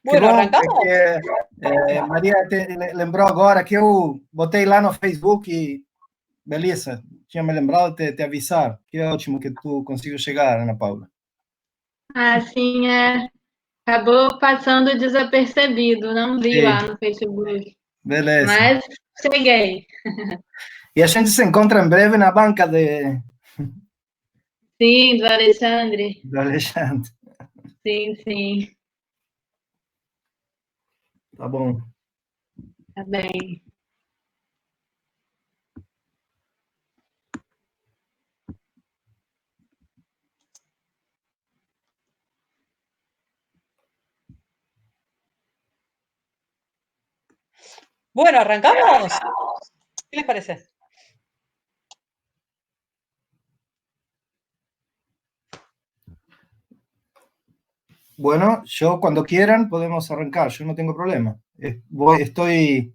Que Bueno, bom arrancamos. Maria lembrou agora que eu botei lá no Facebook e, beleza, tinha me lembrado de te avisar. Que ótimo que tu conseguiu chegar, Ana Paula. Assim, acabou passando desapercebido, não vi Sim. lá no Facebook. Beleza. Mas cheguei. E a gente se encontra em breve na banca de... Sim, do Alexandre. do Alexandre. Sim, sim. Tá bom. Tá bem. Bueno, arrancamos. ¿Qué les parece? Bueno, yo cuando quieran podemos arrancar, yo no tengo problema. Estoy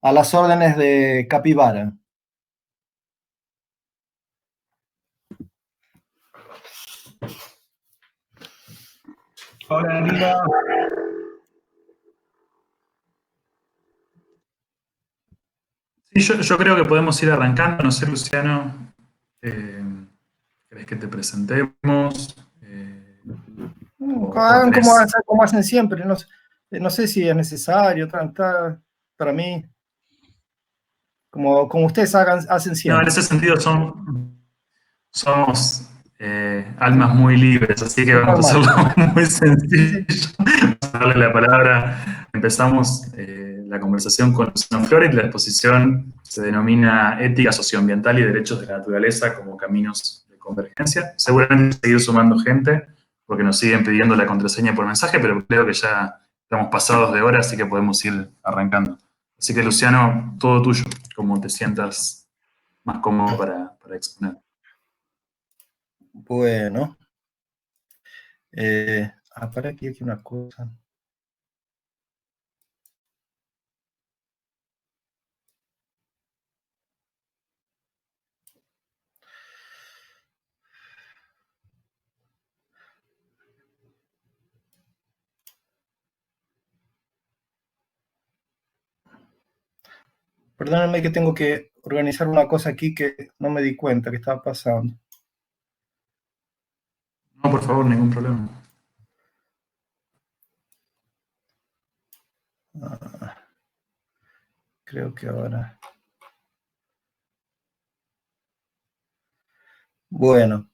a las órdenes de Capibara. Hola, Nina. Sí, yo creo que podemos ir arrancando. No sé, Luciano, ¿querés que te presentemos? Hagan como hacen siempre. No sé si es necesario, para mí, como ustedes hacen No, siempre. en ese sentido somos almas muy libres, así que vamos a hacerlo muy sencillo. Vamos a darle la palabra. Empezamos la conversación con Luciano Flores. La exposición se denomina Ética Socioambiental y Derechos de la Naturaleza como Caminos de Convergencia. Seguramente seguir sumando gente, porque nos siguen pidiendo la contraseña por mensaje, pero creo que ya estamos pasados de hora, así que podemos ir arrancando. Así que, Luciano, todo tuyo, como te sientas más cómodo para exponer. Bueno. Para aquí una cosa. Perdónenme que tengo que organizar una cosa aquí que no me di cuenta que estaba pasando. No, por favor, ningún problema. Creo que ahora... Bueno,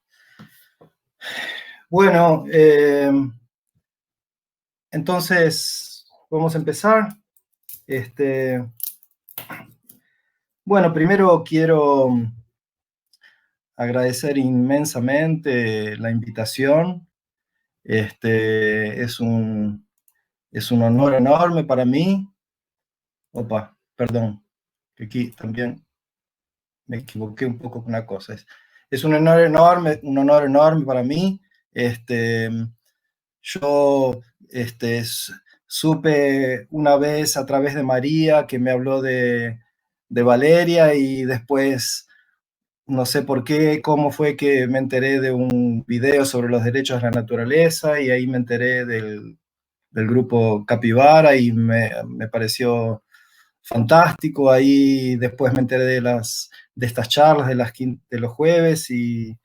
entonces vamos a empezar. Bueno, primero quiero agradecer inmensamente la invitación. Es un honor enorme para mí. Opa, perdón, que aquí también me equivoqué un poco con una cosa. Es un honor enorme para mí. Yo supe una vez a través de María que me habló de Valeria, y después no sé por qué, cómo fue que me enteré de un video sobre los derechos de la naturaleza, y ahí me enteré del grupo Capibara y me pareció fantástico. Ahí después me enteré de estas charlas de los jueves y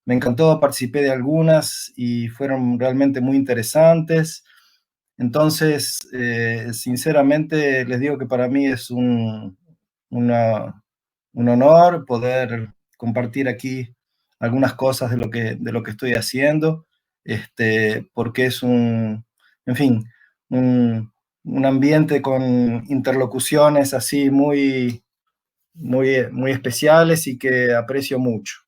me encantó, participé de algunas y fueron realmente muy interesantes. Entonces, sinceramente les digo que para mí es un honor poder compartir aquí algunas cosas de lo que estoy haciendo, porque es en fin, un ambiente con interlocuciones así muy especiales y que aprecio mucho.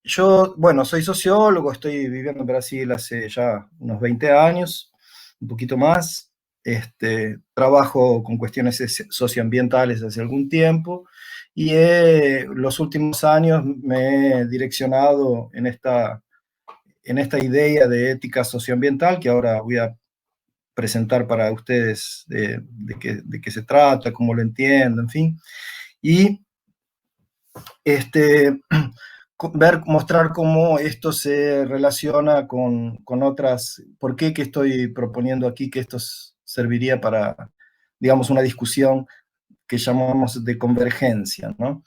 Yo, bueno, soy sociólogo, estoy viviendo en Brasil hace ya unos 20 años, un poquito más. Trabajo con cuestiones socioambientales hace algún tiempo, y los últimos años me he direccionado en esta idea de ética socioambiental, que ahora voy a presentar para ustedes de qué se trata, cómo lo entiendo, en fin. Y mostrar cómo esto se relaciona con otras, por qué que estoy proponiendo aquí que esto serviría para, digamos, una discusión que llamamos de convergencia, ¿no?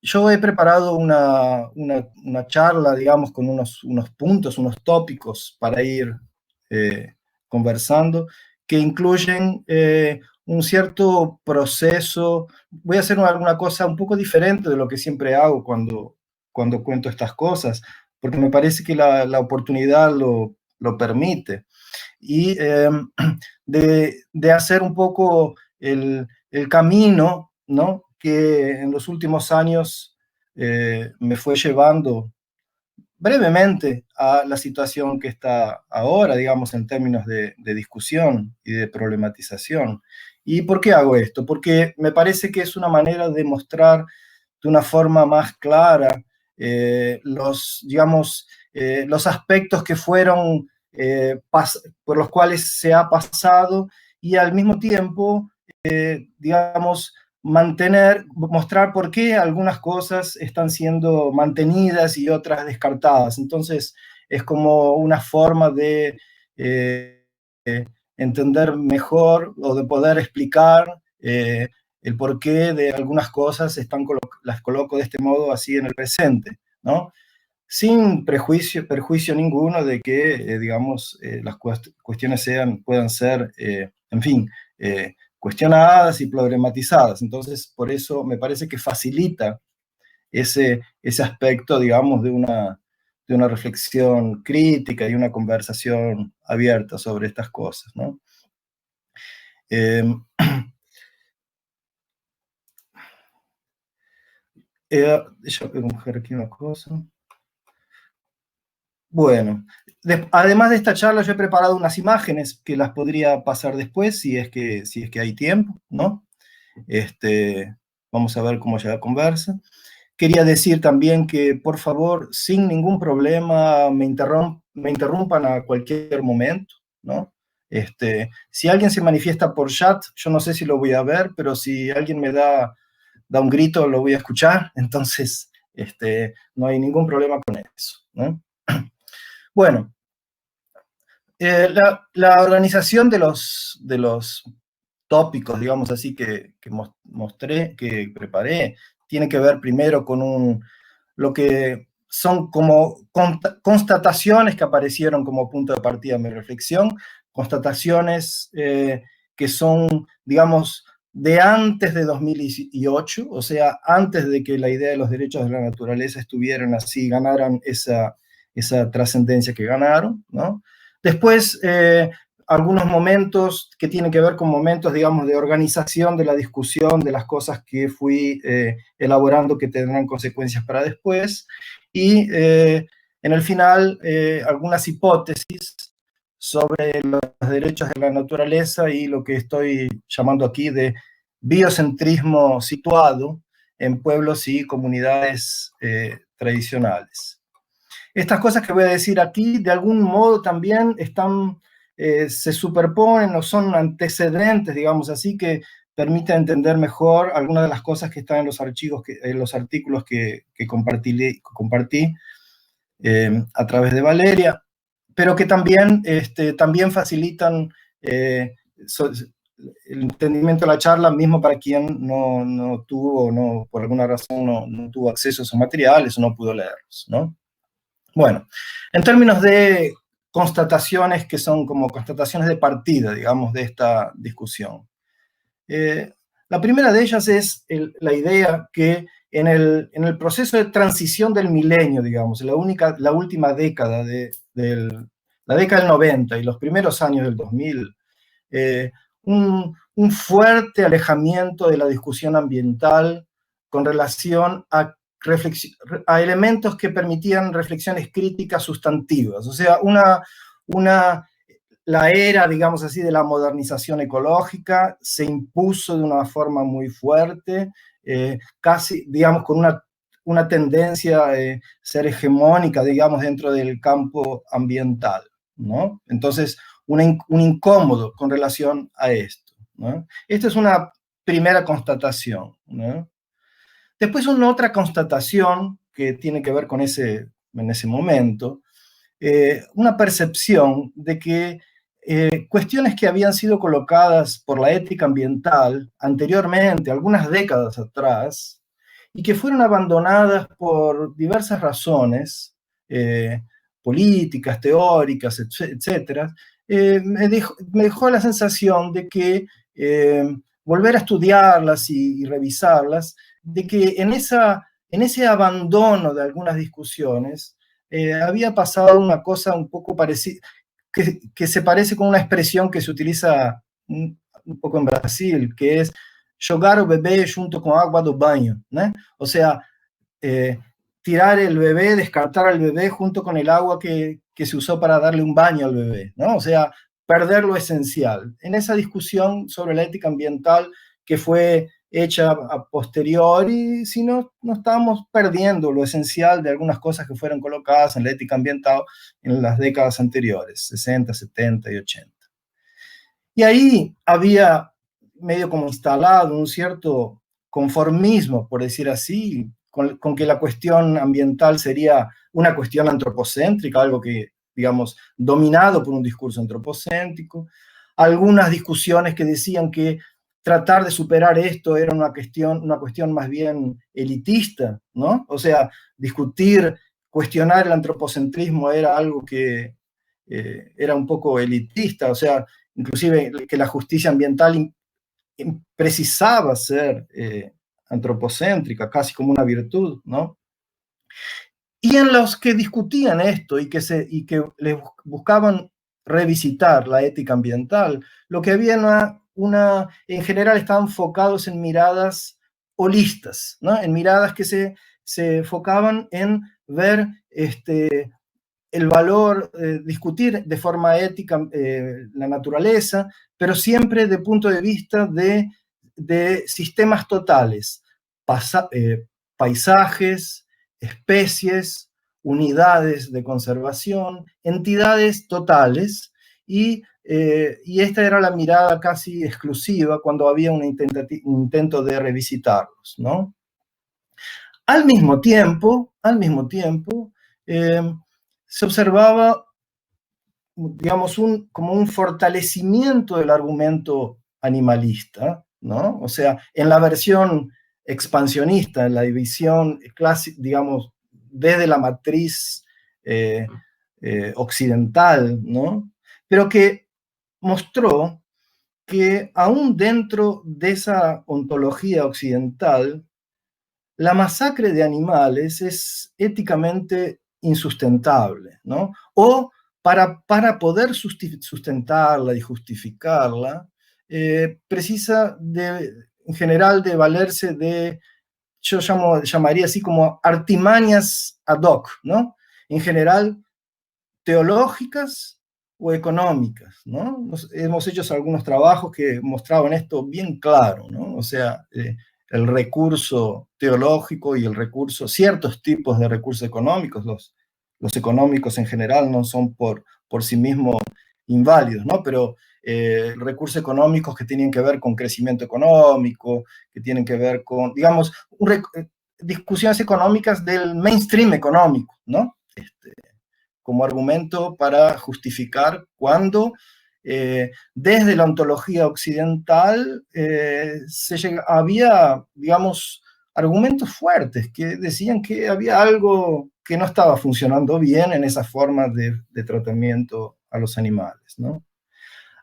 Yo he preparado una charla, digamos, con unos puntos, unos tópicos para ir conversando, que incluyen un cierto proceso. Voy a hacer alguna cosa un poco diferente de lo que siempre hago cuando cuento estas cosas, porque me parece que la oportunidad lo permite. Y de hacer un poco el camino, ¿no?, que en los últimos años me fue llevando brevemente a la situación que está ahora, digamos, en términos de discusión y de problematización. ¿Y por qué hago esto? Porque me parece que es una manera de mostrar de una forma más clara digamos, los aspectos que fueron, por los cuales se ha pasado, y al mismo tiempo, digamos, mostrar por qué algunas cosas están siendo mantenidas y otras descartadas. Entonces, es como una forma de entender mejor o de poder explicar el porqué de algunas cosas las coloco de este modo así en el presente, ¿no? Sin perjuicio ninguno de que, digamos, las cuestiones puedan ser, en fin, cuestionadas y problematizadas. Entonces, por eso me parece que facilita ese aspecto, digamos, de una reflexión crítica y una conversación abierta sobre estas cosas, ¿no? Déjame buscar aquí una cosa. Bueno, además de esta charla, yo he preparado unas imágenes que las podría pasar después si es que hay tiempo, ¿no? Vamos a ver cómo ya conversa. Quería decir también que, por favor, sin ningún problema, me interrumpan a cualquier momento, ¿no? Si alguien se manifiesta por chat, yo no sé si lo voy a ver, pero si alguien me da un grito, lo voy a escuchar, entonces no hay ningún problema con eso, ¿no? Bueno, la organización de los tópicos, digamos así, que mostré, que preparé, tiene que ver primero con lo que son como constataciones que aparecieron como punto de partida de mi reflexión, constataciones que son, digamos, de antes de 2018, o sea, antes de que la idea de los derechos de la naturaleza estuvieran así, ganaran esa trascendencia que ganaron, ¿no? Después, algunos momentos que tienen que ver con momentos, digamos, de organización de la discusión, de las cosas que fui elaborando que tendrán consecuencias para después, y en el final algunas hipótesis sobre los derechos de la naturaleza y lo que estoy llamando aquí de biocentrismo situado en pueblos y comunidades tradicionales. Estas cosas que voy a decir aquí, de algún modo también se superponen o son antecedentes, digamos así, que permiten entender mejor algunas de las cosas que están en los artículos que compartí a través de Valeria, pero que también facilitan el entendimiento de la charla, mismo para quien no tuvo, por alguna razón, no tuvo acceso a esos materiales o no pudo leerlos, ¿no? Bueno, en términos de constataciones que son como constataciones de partida, digamos, de esta discusión. La primera de ellas es la idea que en el proceso de transición del milenio, digamos, la última década la década del 90 y los primeros años del 2000, un fuerte alejamiento de la discusión ambiental con relación a elementos que permitían reflexiones críticas sustantivas, o sea, la era, digamos así, de la modernización ecológica se impuso de una forma muy fuerte, casi, digamos, con una tendencia a ser hegemónica, digamos, dentro del campo ambiental, ¿no? Entonces, un incómodo con relación a esto, ¿no? Esta es una primera constatación, ¿no? Después una otra constatación que tiene que ver con en ese momento, una percepción de que cuestiones que habían sido colocadas por la ética ambiental anteriormente, algunas décadas atrás, y que fueron abandonadas por diversas razones, políticas, teóricas, etcétera, me dejó la sensación de que volver a estudiarlas y revisarlas, de que en ese abandono de algunas discusiones había pasado una cosa un poco parecida, que se parece con una expresión que se utiliza un poco en Brasil, que es jogar o bebé junto con agua do banho, ¿no? O sea, tirar el bebé, descartar al bebé junto con el agua que se usó para darle un baño al bebé, ¿no? O sea, perder lo esencial. En esa discusión sobre la ética ambiental que fue hecha a posteriori, si no, no estábamos perdiendo lo esencial de algunas cosas que fueron colocadas en la ética ambiental en las décadas anteriores, 60, 70 y 80. Y ahí había medio como instalado un cierto conformismo, por decir así, con que la cuestión ambiental sería una cuestión antropocéntrica, algo que, digamos, dominado por un discurso antropocéntrico. Algunas discusiones que decían que tratar de superar esto era una cuestión más bien elitista, ¿no? O sea, cuestionar el antropocentrismo era algo que era un poco elitista, o sea, inclusive que la justicia ambiental precisaba ser antropocéntrica, casi como una virtud, ¿no? Y en los que discutían esto y que les buscaban revisitar la ética ambiental, lo que había en general estaban enfocados en miradas holistas, ¿no? En miradas que se enfocaban en ver el valor, discutir de forma ética la naturaleza, pero siempre de punto de vista de sistemas totales, paisajes, especies, unidades de conservación, entidades totales, y esta era la mirada casi exclusiva cuando había un intento de revisitarlos, ¿no? Al mismo tiempo, se observaba, digamos, como un fortalecimiento del argumento animalista, ¿no? O sea, en la versión expansionista, en la división clásica, digamos, desde la matriz occidental, ¿no? Pero que mostró que aún dentro de esa ontología occidental, la masacre de animales es éticamente insustentable, ¿no? O para poder sustentarla y justificarla, precisa en general de valerse de, yo llamaría así como artimañas ad hoc, ¿no? En general, teológicas o económicas, ¿no? Hemos hecho algunos trabajos que mostraban esto bien claro, ¿no? O sea, el recurso teológico y ciertos tipos de recursos económicos, los económicos en general no son por sí mismos inválidos, ¿no? Pero recursos económicos que tienen que ver con crecimiento económico, que tienen que ver con, digamos, discusiones económicas del mainstream económico, ¿no? Como argumento para justificar cuando desde la ontología occidental había, digamos, argumentos fuertes que decían que había algo que no estaba funcionando bien en esa forma de tratamiento a los animales, ¿no?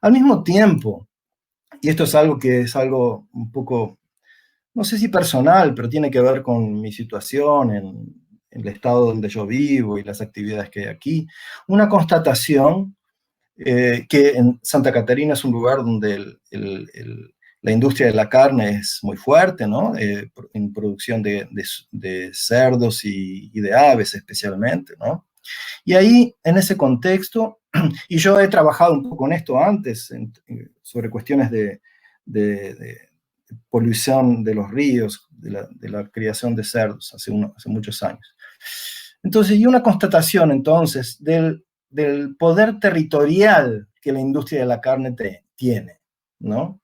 Al mismo tiempo, y esto es algo un poco, no sé si personal, pero tiene que ver con mi situación en el estado donde yo vivo y las actividades que hay aquí, una constatación que en Santa Catarina es un lugar donde la industria de la carne es muy fuerte, ¿no? En producción de cerdos y de aves especialmente, ¿no? Y ahí, en ese contexto, y yo he trabajado un poco en esto antes, sobre cuestiones de polución de los ríos, de la criación de cerdos hace muchos años. Entonces, y una constatación entonces del poder territorial que la industria de la carne tiene, ¿no?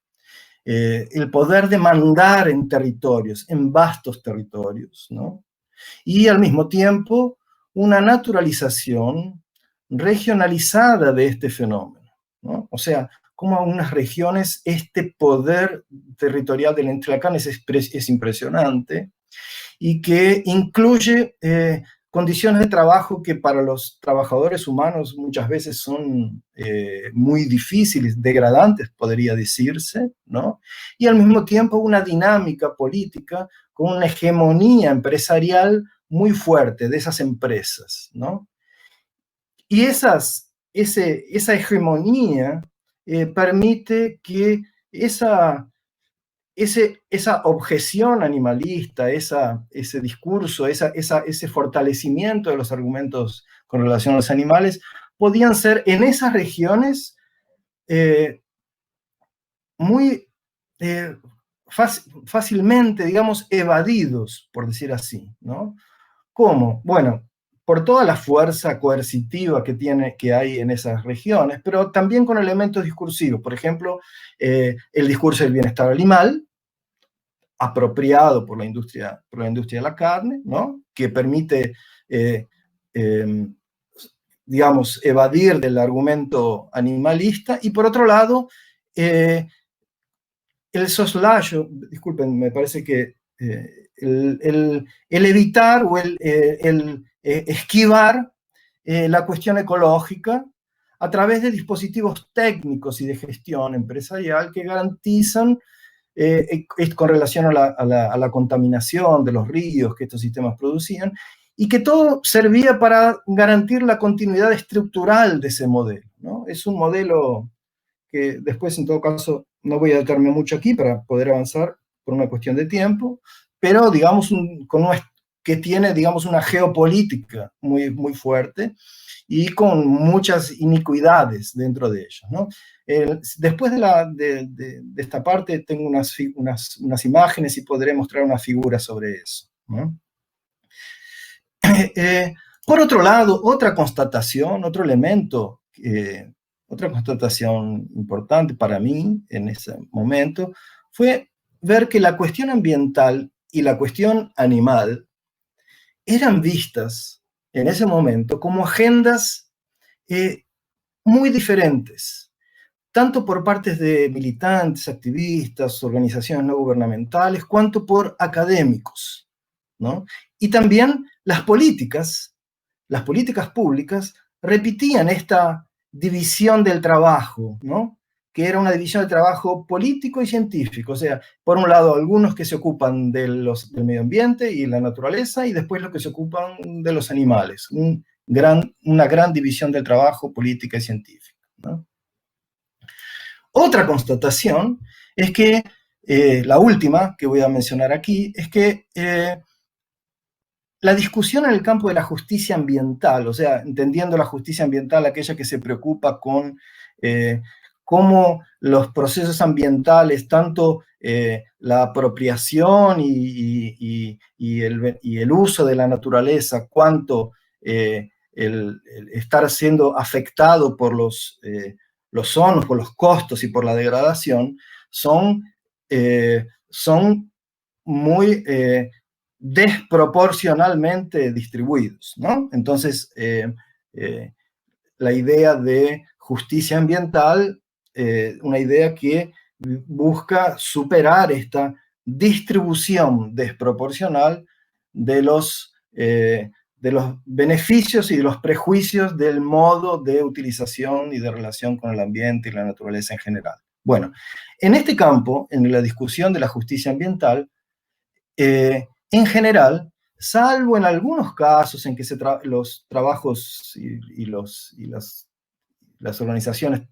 el poder de mandar en territorios, en vastos territorios, ¿no? Y al mismo tiempo una naturalización regionalizada de este fenómeno, ¿no? O sea, como a unas regiones este poder territorial del Intihuatán es impresionante y que incluye condiciones de trabajo que para los trabajadores humanos muchas veces son muy difíciles, degradantes, podría decirse, ¿no? Y al mismo tiempo una dinámica política con una hegemonía empresarial muy fuerte de esas empresas, ¿no? Y esa hegemonía permite que esa objeción animalista, ese discurso, ese fortalecimiento de los argumentos con relación a los animales, podían ser en esas regiones muy fácilmente, digamos, evadidos, por decir así, ¿no? ¿Cómo? Bueno, por toda la fuerza coercitiva que hay en esas regiones, pero también con elementos discursivos. Por ejemplo, el discurso del bienestar animal, apropiado por la industria de la carne, ¿no? Que permite, digamos, evadir del argumento animalista, y por otro lado, el soslayo, disculpen, me parece que el evitar o el esquivar la cuestión ecológica a través de dispositivos técnicos y de gestión empresarial que garantizan con relación a la contaminación de los ríos que estos sistemas producían, y que todo servía para garantir la continuidad estructural de ese modelo, ¿no? Es un modelo que después, en todo caso, no voy a detenerme mucho aquí para poder avanzar por una cuestión de tiempo, pero digamos que tiene, digamos, una geopolítica muy, muy fuerte y con muchas iniquidades dentro de ellos, ¿no? Después de esta parte tengo unas imágenes y podré mostrar una figura sobre eso, ¿no? Por otro lado, otra constatación, otro elemento, otra constatación importante para mí en ese momento fue ver que la cuestión ambiental y la cuestión animal eran vistas en ese momento como agendas muy diferentes, tanto por partes de militantes, activistas, organizaciones no gubernamentales, cuanto por académicos, ¿no? Y también las políticas públicas repetían esta división del trabajo, ¿no? Que era una división del trabajo político y científico. O sea, por un lado, algunos que se ocupan del medio ambiente y la naturaleza, y después los que se ocupan de los animales. Una gran división del trabajo política y científica, ¿no? Otra constatación es que, la última que voy a mencionar aquí, es que la discusión en el campo de la justicia ambiental, o sea, entendiendo la justicia ambiental, aquella que se preocupa con cómo los procesos ambientales, tanto la apropiación y el uso de la naturaleza, cuanto el estar siendo afectado por los zonos, por los costos y por la degradación, son muy desproporcionalmente distribuidos, ¿no? Entonces, la idea de justicia ambiental, una idea que busca superar esta distribución desproporcional de los beneficios y de los prejuicios del modo de utilización y de relación con el ambiente y la naturaleza en general. Bueno, en este campo, en la discusión de la justicia ambiental, en general, salvo en algunos casos en que los trabajos y las organizaciones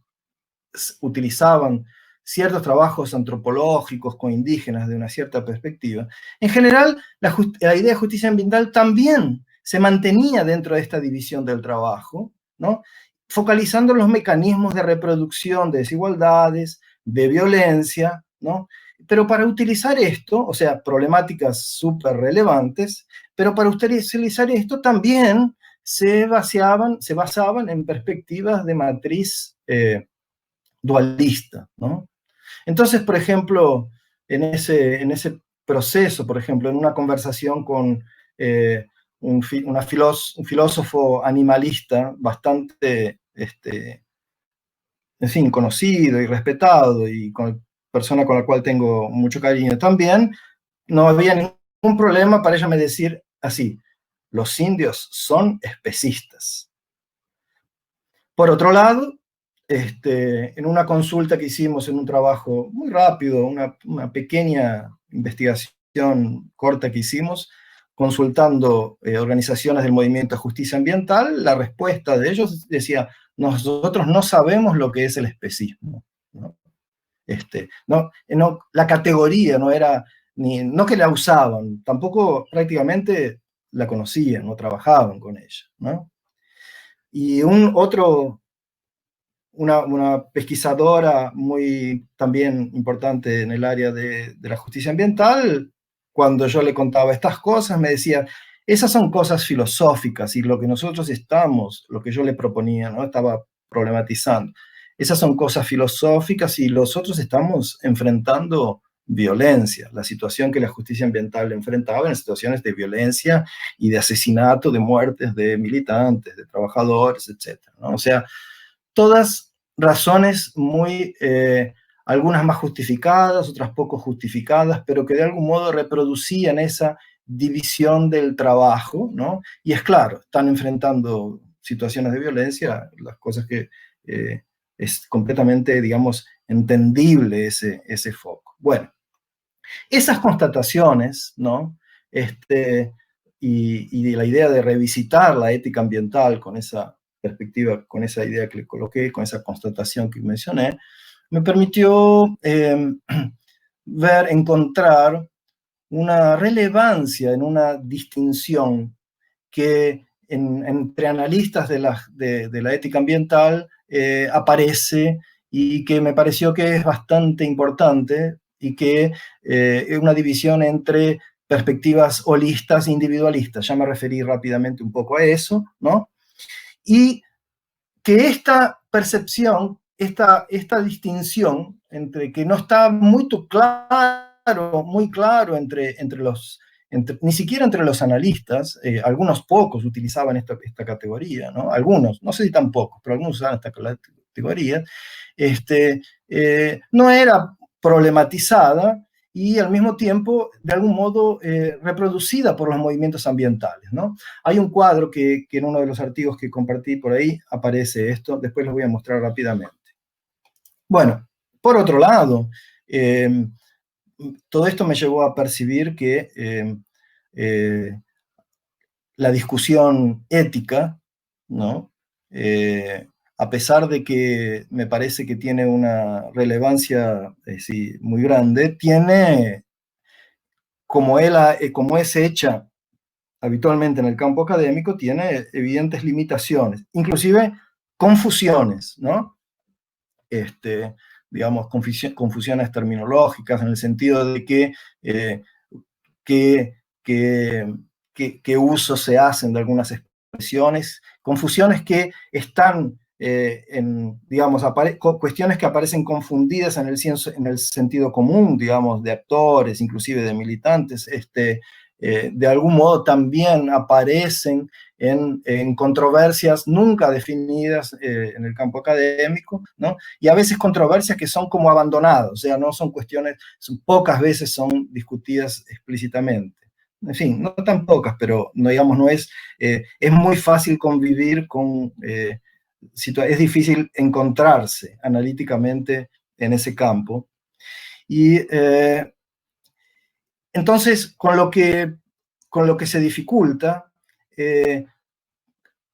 utilizaban ciertos trabajos antropológicos con indígenas de una cierta perspectiva, en general la idea de justicia ambiental también se mantenía dentro de esta división del trabajo, ¿no? Focalizando los mecanismos de reproducción de desigualdades, de violencia, ¿no? Pero para utilizar esto, o sea, problemáticas súper relevantes, pero para utilizar esto también se basaban en perspectivas de matriz dualista, ¿no? Entonces, por ejemplo, en ese proceso, por ejemplo, en una conversación con un filósofo animalista bastante, en fin, conocido y respetado, y persona con la cual tengo mucho cariño también, no había ningún problema para ella me decir así: los indios son especistas. Por otro lado, en una consulta que hicimos en un trabajo muy rápido, una pequeña investigación corta que hicimos, consultando organizaciones del movimiento de justicia ambiental, la respuesta de ellos decía: nosotros no sabemos lo que es el especismo, ¿no? La categoría no era, no que la usaban, tampoco prácticamente la conocían, no trabajaban con ella, ¿no? Y una pesquisadora muy también importante en el área de la justicia ambiental, cuando yo le contaba estas cosas, me decía: esas son cosas filosóficas, y lo que nosotros lo que yo le proponía, ¿no? Estaba problematizando. Esas son cosas filosóficas y nosotros estamos enfrentando violencia. La situación que la justicia ambiental enfrentaba en situaciones de violencia y de asesinato, de muertes de militantes, de trabajadores, etc., ¿no? O sea, todas razones algunas más justificadas, otras poco justificadas, pero que de algún modo reproducían esa división del trabajo, ¿no? Y es claro, están enfrentando situaciones de violencia, las cosas que es completamente, digamos, entendible ese foco. Bueno, esas constataciones, ¿no? Y la idea de revisitar la ética ambiental con esa perspectiva, con esa idea que le coloqué, con esa constatación que mencioné, me permitió encontrar una relevancia en una distinción que entre analistas de la ética ambiental aparece, y que me pareció que es bastante importante, y que es una división entre perspectivas holistas e individualistas. Ya me referí rápidamente un poco a eso, ¿no? Y que esta percepción, esta distinción, entre que no está muy claro ni siquiera entre los analistas, algunos pocos utilizaban esta categoría, ¿no? Algunos, no sé si tan pocos, pero algunos usaban esta categoría, no era problematizada, y al mismo tiempo, de algún modo, reproducida por los movimientos ambientales, ¿no? Hay un cuadro que en uno de los artículos que compartí por ahí aparece esto, después lo voy a mostrar rápidamente. Bueno, por otro lado, todo esto me llevó a percibir que la discusión ética, ¿no? A pesar de que me parece que tiene una relevancia sí, muy grande, tiene, como es hecha habitualmente en el campo académico, tiene evidentes limitaciones, inclusive confusiones, ¿no? Digamos, confusiones terminológicas, en el sentido de qué uso se hacen de algunas expresiones, confusiones que están digamos, cuestiones que aparecen confundidas en el sentido común, digamos, de actores, inclusive de militantes, de algún modo también aparecen en controversias nunca definidas en el campo académico, ¿no? Y a veces controversias que son como abandonadas, o sea, no son cuestiones, pocas veces son discutidas explícitamente. En fin, no tan pocas, pero no, digamos, es muy fácil convivir con, es difícil encontrarse analíticamente en ese campo. Y entonces, con lo que se dificulta,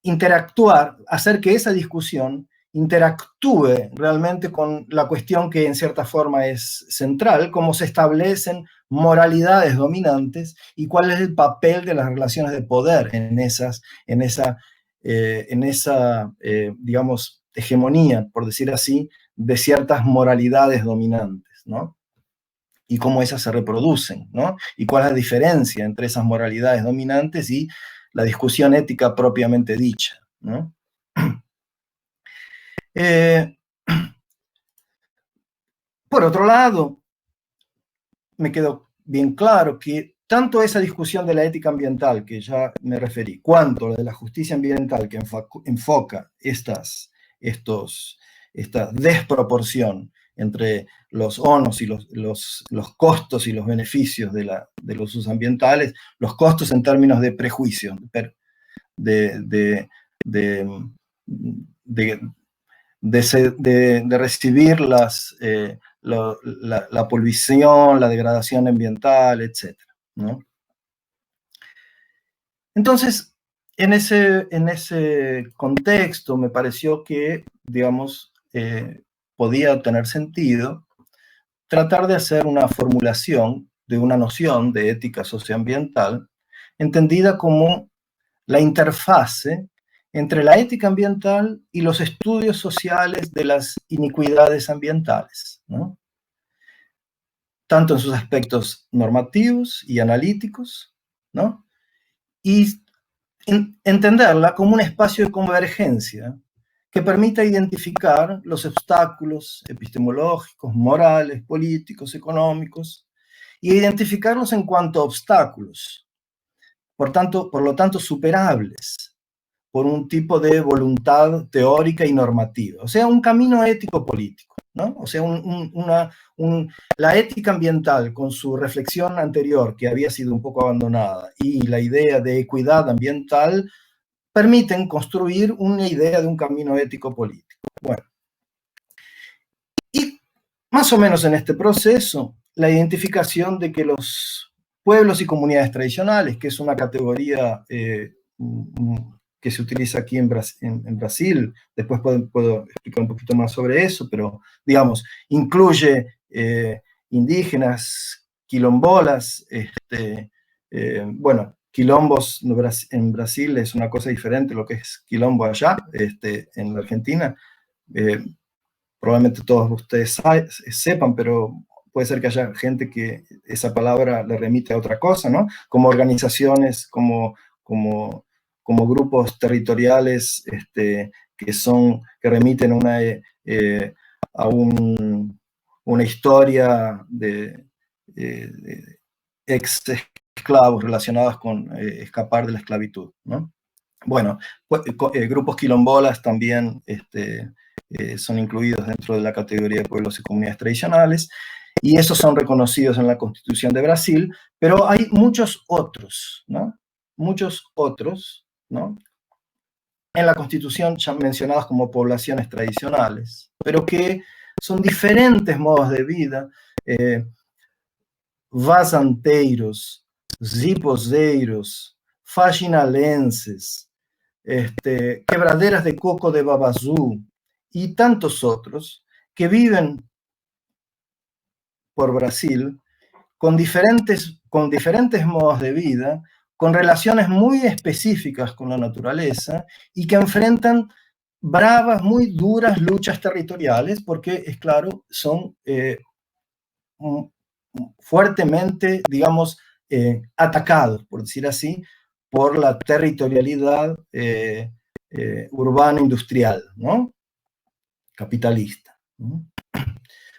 interactuar, hacer que esa discusión interactúe realmente con la cuestión que en cierta forma es central: cómo se establecen moralidades dominantes y cuál es el papel de las relaciones de poder en esa digamos, hegemonía, por decir así, de ciertas moralidades dominantes, ¿no? Y cómo esas se reproducen, ¿no? Y cuál es la diferencia entre esas moralidades dominantes y la discusión ética propiamente dicha, ¿no? Por otro lado, me quedó bien claro que tanto esa discusión de la ética ambiental, que ya me referí, cuanto la de la justicia ambiental, que enfoca esta desproporción entre los onos y los costos y los beneficios de los usos ambientales, los costos en términos de prejuicios, de recibir la polución, la degradación ambiental, etc., ¿no? Entonces, en ese contexto me pareció que, digamos, podía tener sentido tratar de hacer una formulación de una noción de ética socioambiental entendida como la interfase entre la ética ambiental y los estudios sociales de las iniquidades ambientales, ¿no? Tanto en sus aspectos normativos y analíticos, ¿no? Y entenderla como un espacio de convergencia que permita identificar los obstáculos epistemológicos, morales, políticos, económicos, y identificarlos en cuanto a obstáculos, por lo tanto superables por un tipo de voluntad teórica y normativa, o sea, un camino ético-político, ¿no? O sea, la ética ambiental, con su reflexión anterior, que había sido un poco abandonada, y la idea de equidad ambiental, permiten construir una idea de un camino ético-político. Bueno, y más o menos en este proceso, la identificación de que los pueblos y comunidades tradicionales, que es una categoría que se utiliza aquí en Brasil, después puedo explicar un poquito más sobre eso, pero, digamos, incluye indígenas, quilombolas, bueno, quilombos en Brasil es una cosa diferente lo que es quilombo allá, en la Argentina. Probablemente todos ustedes sepan, pero puede ser que haya gente que esa palabra le remite a otra cosa, ¿no? Como organizaciones, como grupos territoriales que remiten a una historia de ex esclavos relacionados con escapar de la esclavitud, ¿no? Bueno, grupos quilombolas también son incluidos dentro de la categoría de pueblos y comunidades tradicionales, y esos son reconocidos en la Constitución de Brasil, pero hay muchos otros, ¿no? Muchos otros, ¿no? En la Constitución ya mencionados como poblaciones tradicionales, pero que son diferentes modos de vida, vazanteiros, zipozeiros, faginalenses, quebraderas de coco de Babazú y tantos otros que viven por Brasil con diferentes modos de vida, con relaciones muy específicas con la naturaleza y que enfrentan bravas, muy duras luchas territoriales, porque, es claro, son fuertemente, digamos, atacados, por decir así, por la territorialidad urbana industrial, ¿no? Capitalista, ¿no?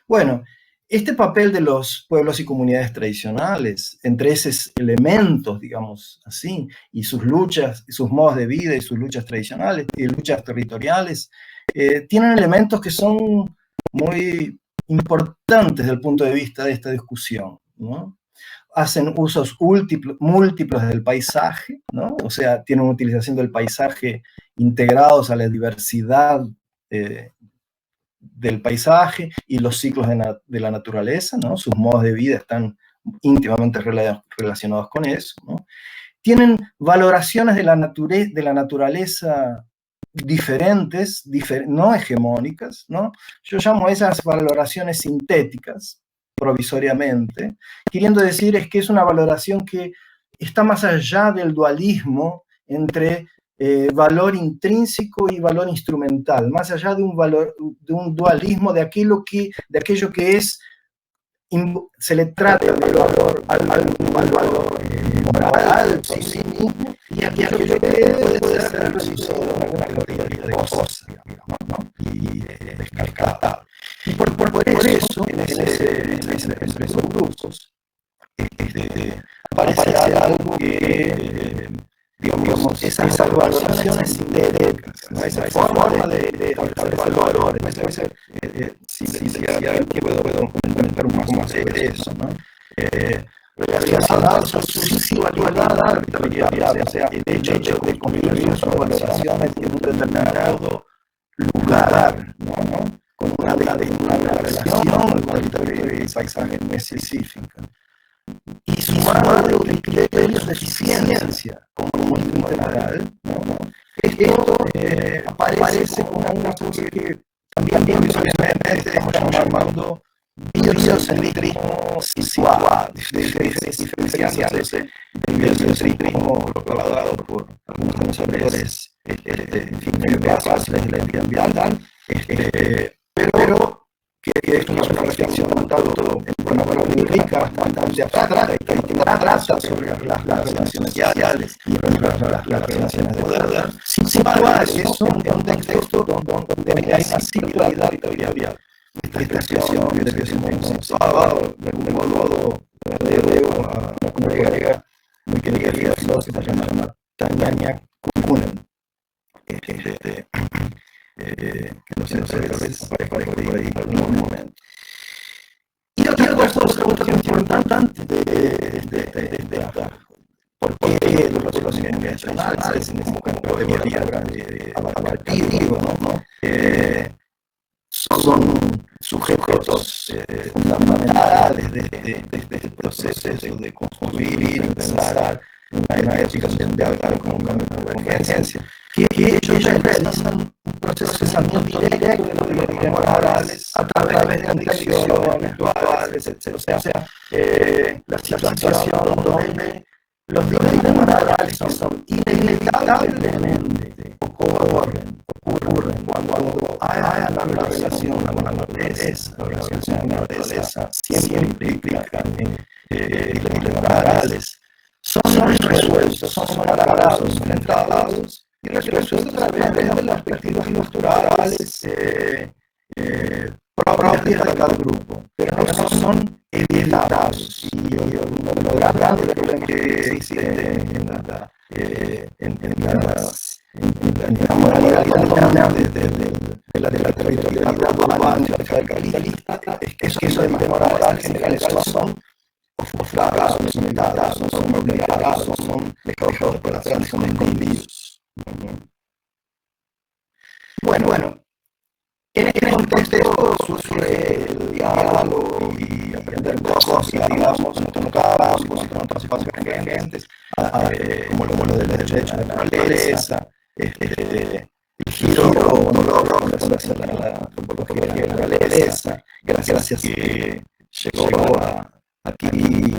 Bueno, este papel de los pueblos y comunidades tradicionales, entre esos elementos, digamos así, y sus luchas, sus modos de vida y sus luchas tradicionales y luchas territoriales, tienen elementos que son muy importantes desde el punto de vista de esta discusión, ¿no? Hacen usos múltiples del paisaje, ¿no? O sea, tienen una utilización del paisaje integrados a la diversidad del paisaje y los ciclos de la naturaleza, ¿no? Sus modos de vida están íntimamente relacionados con eso, ¿no? Tienen valoraciones de la naturaleza diferentes, no hegemónicas, ¿no? Yo llamo a esas valoraciones sintéticas, provisoriamente, queriendo decir es que es una valoración que está más allá del dualismo entre valor intrínseco y valor instrumental, más allá de un dualismo de aquello que es, se le trata de valor moral, sí mismo, y aquello que puede ser reducido a alguna categoría de cosas, digamos, ¿no? Y descartable. Y por eso, en ese parece algo que, digamos, esas valoraciones sintéticas, ¿no? Esa forma de establecer valores, si alguien que puedo comentar un poco más sobre eso, ¿no? Relacionadas a su sexualidad arbitraria, o sea, el hecho de construir sus valoraciones en un determinado lugar, ¿no? Con una relación con el territorio y paisaje muy específica. Y sumado de criterios de eficiencia como un integral, ¿no? Esto aparece como una cosa que también visualmente estamos llamando biocentrismo situado, diferenciándose del biocentrismo propagado por algunos autores fáciles de la vida ambiental, pero que es una reflexión un tanto muy rica, bastante abstracta, y que trata sobre las relaciones sociales y las relaciones de poder, situada eso en un contexto donde hay una circularidad territorial. Esta expresión de biocentrismo situado, de algún modo, le debo a una colega muy querida filósofa llamada Tanya Kukunen, que no sé, tal vez aparezca por ahí en algún momento. Y otra cosa que es importante de por qué los relaciones internacionales como campo de teoría abarcativo, ¿no? Son sujetos fundamentales de este proceso de construir y pensar una ética social como un cambio de convergencia, que ellos realizan un procesamiento directo de los dilemas morales a través de condiciones rituales, etc. O sea, la situación donde los dilemas morales son inevitablemente ocurren cuando hay una relación con la naturaleza. La relación con la naturaleza siempre implica dilemas morales. Son resueltos, son elaborados, son enfrentados y resueltos a través de las perspectivas culturales propias de cada grupo, pero no son evitados. Y uno de los grandes problemas que existen en la moralidad de la territorialidad urbana capitalista es que esos morales en general son ofuscados, son limitados, son obligados, son dejados por atrás, son escondidos. Bueno, en este contexto surge el diálogo y aprender cosas, digamos, en otros campos, en otros espacios emergentes, como lo del derecho de la naturaleza, el giro ontológico hacia la antropología de la naturaleza, gracias a que llegó aquí a mí,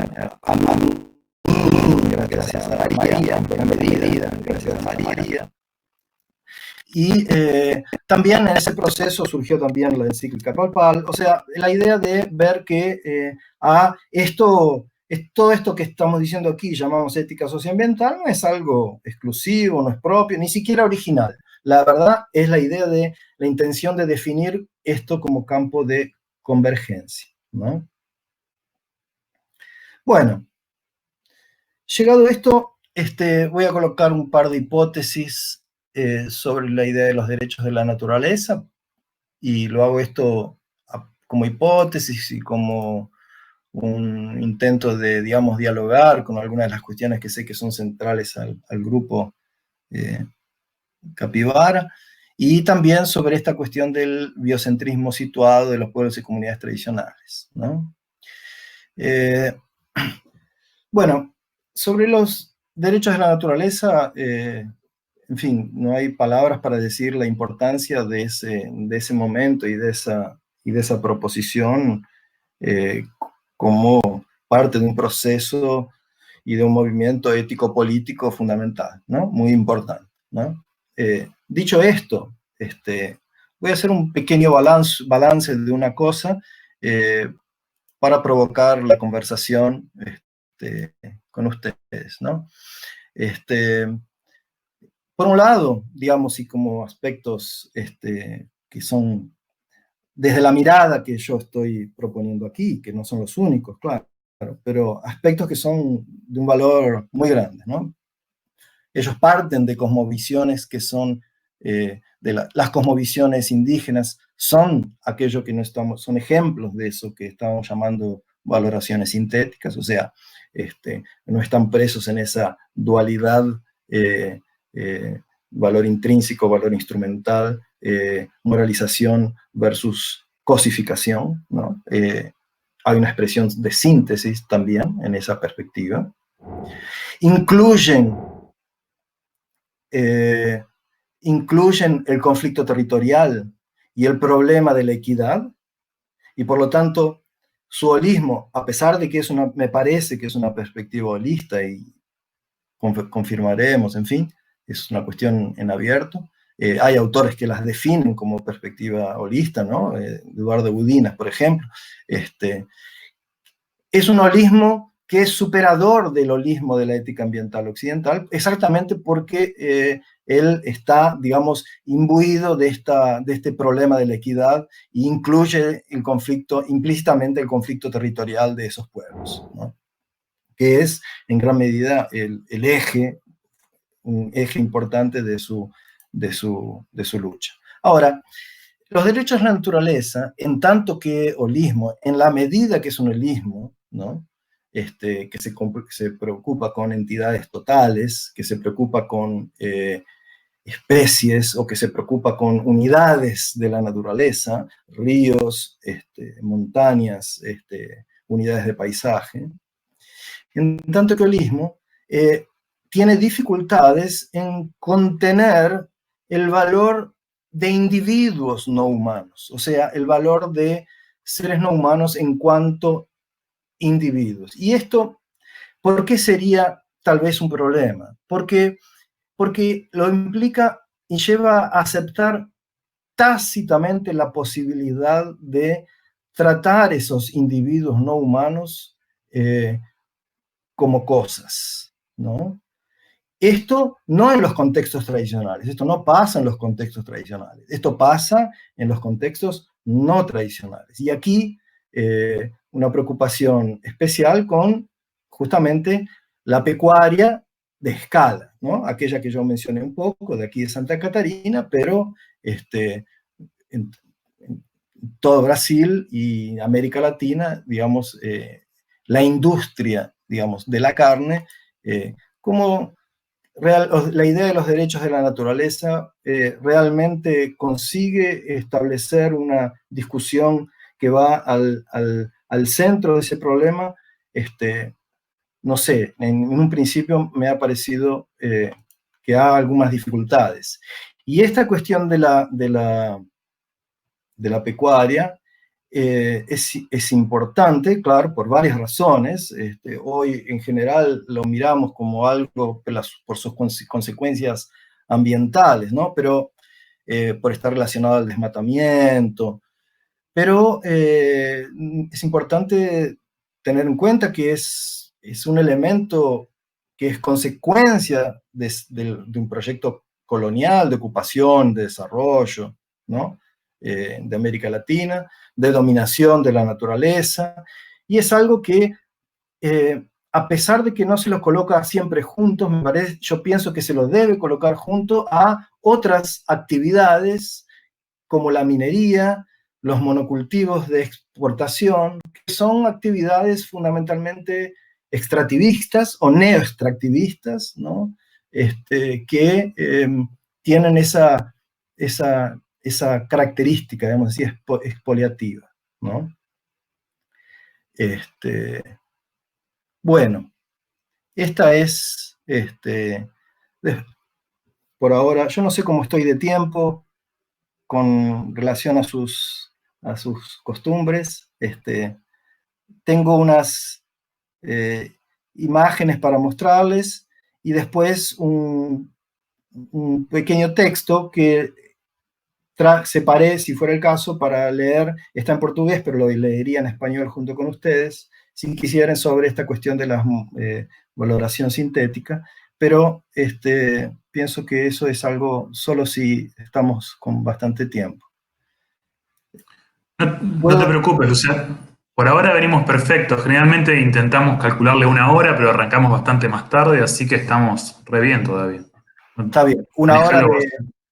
gracias a María, en buena medida, gracias a María. Y también en ese proceso surgió también la encíclica papal, o sea, la idea de ver que todo esto que estamos diciendo aquí, llamamos ética socioambiental, no es algo exclusivo, no es propio, ni siquiera original. La verdad es la idea de la intención de definir esto como campo de convergencia, ¿no? Bueno, llegado esto, voy a colocar un par de hipótesis sobre la idea de los derechos de la naturaleza, y lo hago esto como hipótesis y como un intento de, digamos, dialogar con algunas de las cuestiones que sé que son centrales al grupo Capivara, y también sobre esta cuestión del biocentrismo situado de los pueblos y comunidades tradicionales, ¿no? Bueno, sobre los derechos de la naturaleza, en fin, no hay palabras para decir la importancia de ese momento y de esa proposición como parte de un proceso y de un movimiento ético-político fundamental, ¿no? Muy importante, ¿no? Dicho esto, voy a hacer un pequeño balance de una cosa para provocar la conversación con ustedes, ¿no? Por un lado, digamos, y como aspectos que son desde la mirada que yo estoy proponiendo aquí, que no son los únicos, claro, pero aspectos que son de un valor muy grande, ¿no? Ellos parten de cosmovisiones que son, las cosmovisiones indígenas son aquello que no estamos, son ejemplos de eso que estamos llamando valoraciones sintéticas, o sea, no están presos en esa dualidad, valor intrínseco, valor instrumental, moralización versus cosificación, ¿no? Hay una expresión de síntesis también en esa perspectiva. Incluyen el conflicto territorial y el problema de la equidad, y por lo tanto su holismo, a pesar de que me parece que es una perspectiva holista, y confirmaremos, en fin, es una cuestión en abierto. Hay autores que las definen como perspectiva holista, ¿no? Eduardo Budinas, por ejemplo. Es un holismo que es superador del holismo de la ética ambiental occidental, exactamente porque él está, digamos, imbuido de este problema de la equidad e incluye implícitamente el conflicto territorial de esos pueblos, ¿no? Que es en gran medida un eje importante de su lucha. Ahora, los derechos de la naturaleza, en tanto que holismo, en la medida que es un holismo, ¿no? Que se preocupa con entidades totales, que se preocupa con especies, o que se preocupa con unidades de la naturaleza, ríos, montañas, unidades de paisaje. En tanto que holismo tiene dificultades en contener el valor de individuos no humanos, o sea, el valor de seres no humanos en cuanto individuos. Y esto, ¿por qué sería tal vez un problema? Porque lo implica y lleva a aceptar tácitamente la posibilidad de tratar esos individuos no humanos como cosas, ¿no? Esto no en los contextos tradicionales, esto no pasa en los contextos tradicionales, esto pasa en los contextos no tradicionales. Y aquí una preocupación especial con justamente la pecuaria de escala, ¿no? Aquella que yo mencioné un poco, de aquí de Santa Catarina, pero en todo Brasil y América Latina, digamos, la industria, digamos, de la carne, como la idea de los derechos de la naturaleza realmente consigue establecer una discusión que va al centro de ese problema. No sé, en un principio me ha parecido que ha algunas dificultades. Y esta cuestión de la pecuaria es importante, claro, por varias razones. Hoy en general lo miramos como algo por sus consecuencias ambientales, ¿no? Pero por estar relacionado al desmatamiento. Pero es importante tener en cuenta que es un elemento que es consecuencia de un proyecto colonial, de ocupación, de desarrollo, ¿no? De América Latina, de dominación de la naturaleza, y es algo que, a pesar de que no se los coloca siempre juntos, yo pienso que se los debe colocar junto a otras actividades como la minería, los monocultivos de exportación, que son actividades fundamentalmente extractivistas o neoextractivistas, ¿no? Que tienen esa característica, digamos así, expoliativa, ¿no? Bueno, esta es, por ahora, yo no sé cómo estoy de tiempo con relación a sus costumbres. Tengo unas imágenes para mostrarles y después un pequeño texto que separé, si fuera el caso, para leer. Está en portugués, pero lo leería en español junto con ustedes, si quisieran, sobre esta cuestión de la valoración sintética, pero pienso que eso es algo solo si estamos con bastante tiempo. No te preocupes, Luciano. Por ahora venimos perfectos. Generalmente intentamos calcularle 1 hora, pero arrancamos bastante más tarde, así que estamos re bien todavía. Está bien, Manejalo vos.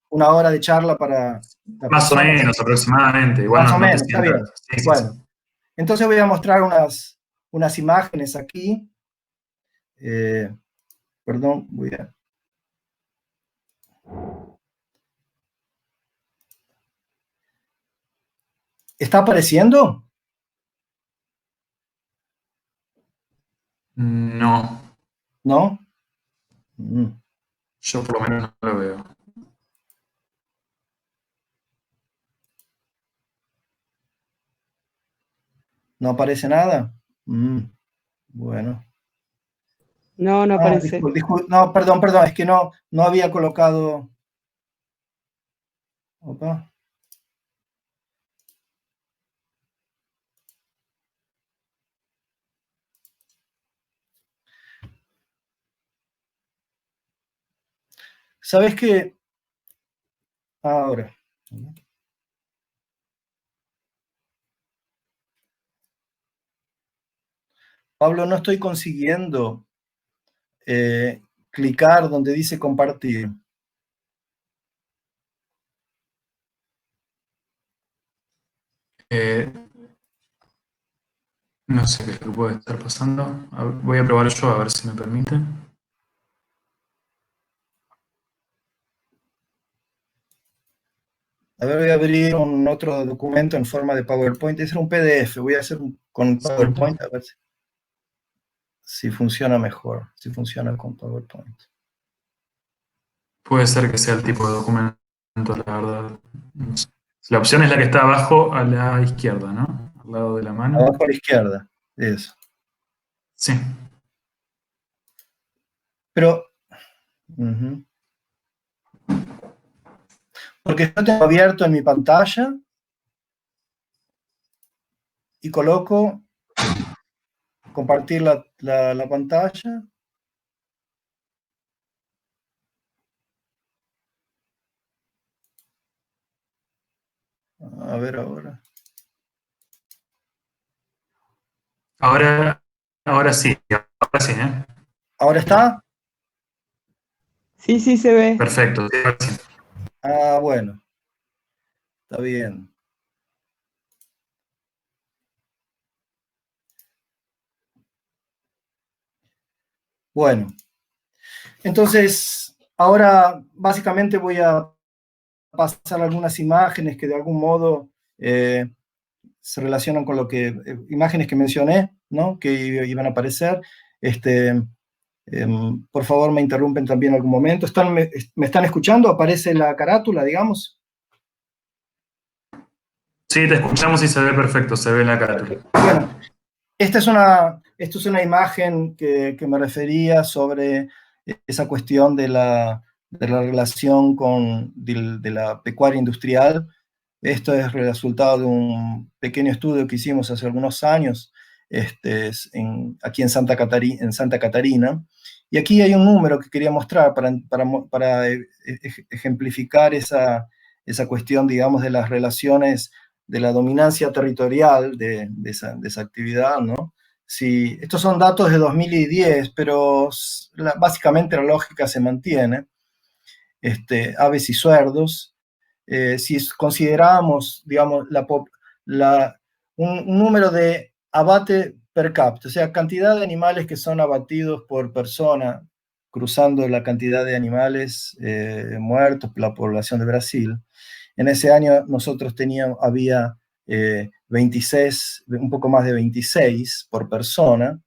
una hora de charla para la Más o persona. menos, aproximadamente. Igual Más o no te menos, está bien. sientas. Sí, sí, Bueno, sí. entonces voy a mostrar unas imágenes aquí. Perdón, voy a... ¿Está apareciendo? No, ¿No? Mm, yo por lo menos no lo veo. ¿No aparece nada? Mm, bueno. No, no Ah, aparece. no, perdón, es que no había colocado... Opa. ¿Sabes qué? Ahora. Pablo, no estoy consiguiendo clicar donde dice compartir. No sé qué es lo que puede estar pasando. Voy a probar yo a ver si me permite. A ver, voy a abrir un otro documento en forma de PowerPoint. Ese era un PDF. Voy a hacer con PowerPoint a ver si funciona mejor, si funciona con PowerPoint. Puede ser que sea el tipo de documento, la verdad. No sé. La opción es la que está abajo a la izquierda, ¿no? Al lado de la mano. Abajo a la izquierda, eso. Sí. Pero, porque yo tengo abierto en mi pantalla y coloco compartir la pantalla. A ver ahora. Ahora sí, ¿eh? ¿Ahora está? Sí, sí se ve. Perfecto. Sí, ahora sí. Ah, bueno. Está bien. Bueno. Entonces, ahora básicamente voy a pasar algunas imágenes que de algún modo se relacionan con lo que, imágenes que mencioné, ¿no? Que iban a aparecer. Por favor, me interrumpen también en algún momento. ¿Me están escuchando? ¿Aparece la carátula, digamos? Sí, te escuchamos y se ve perfecto, se ve en la carátula. Bueno, esta es una imagen que me refería sobre esa cuestión de la relación de la pecuaria industrial. Esto es el resultado de un pequeño estudio que hicimos hace algunos años aquí en Santa Catarina. Y aquí hay un número que quería mostrar para ejemplificar esa cuestión, digamos, de las relaciones de la dominancia territorial de esa actividad, ¿no? Sí, estos son datos de 2010, pero básicamente la lógica se mantiene. Aves y suerdos. Si consideramos, digamos, un número de abate per cápita, o sea, cantidad de animales que son abatidos por persona, cruzando la cantidad de animales muertos por la población de Brasil. En ese año nosotros había 26, un poco más de 26 por persona.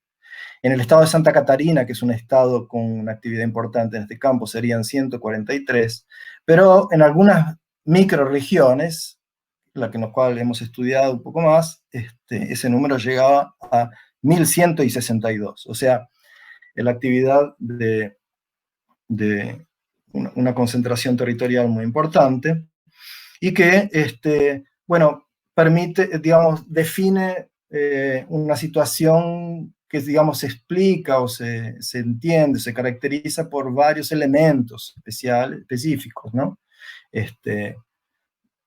En el estado de Santa Catarina, que es un estado con una actividad importante en este campo, serían 143, pero en algunas microregiones, la que cual hemos estudiado un poco más, ese número llegaba a 1162, o sea, la actividad de una concentración territorial muy importante y que, bueno, permite, digamos, define una situación que, digamos, se explica o se entiende, se caracteriza por varios elementos específicos, ¿no?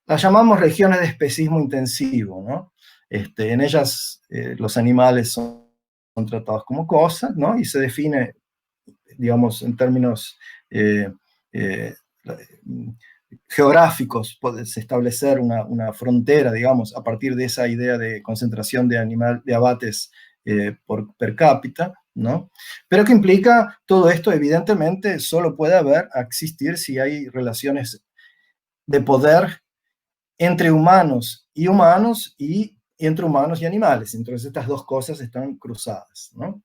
Las llamamos regiones de especismo intensivo, ¿no? En ellas los animales son tratados como cosas, ¿no? Y se define, digamos, en términos geográficos, puede establecer una frontera, digamos, a partir de esa idea de concentración de abates por per cápita, ¿no? Pero que implica todo esto, evidentemente, solo puede existir si hay relaciones de poder entre humanos y entre humanos y animales. Entonces estas dos cosas están cruzadas, ¿no?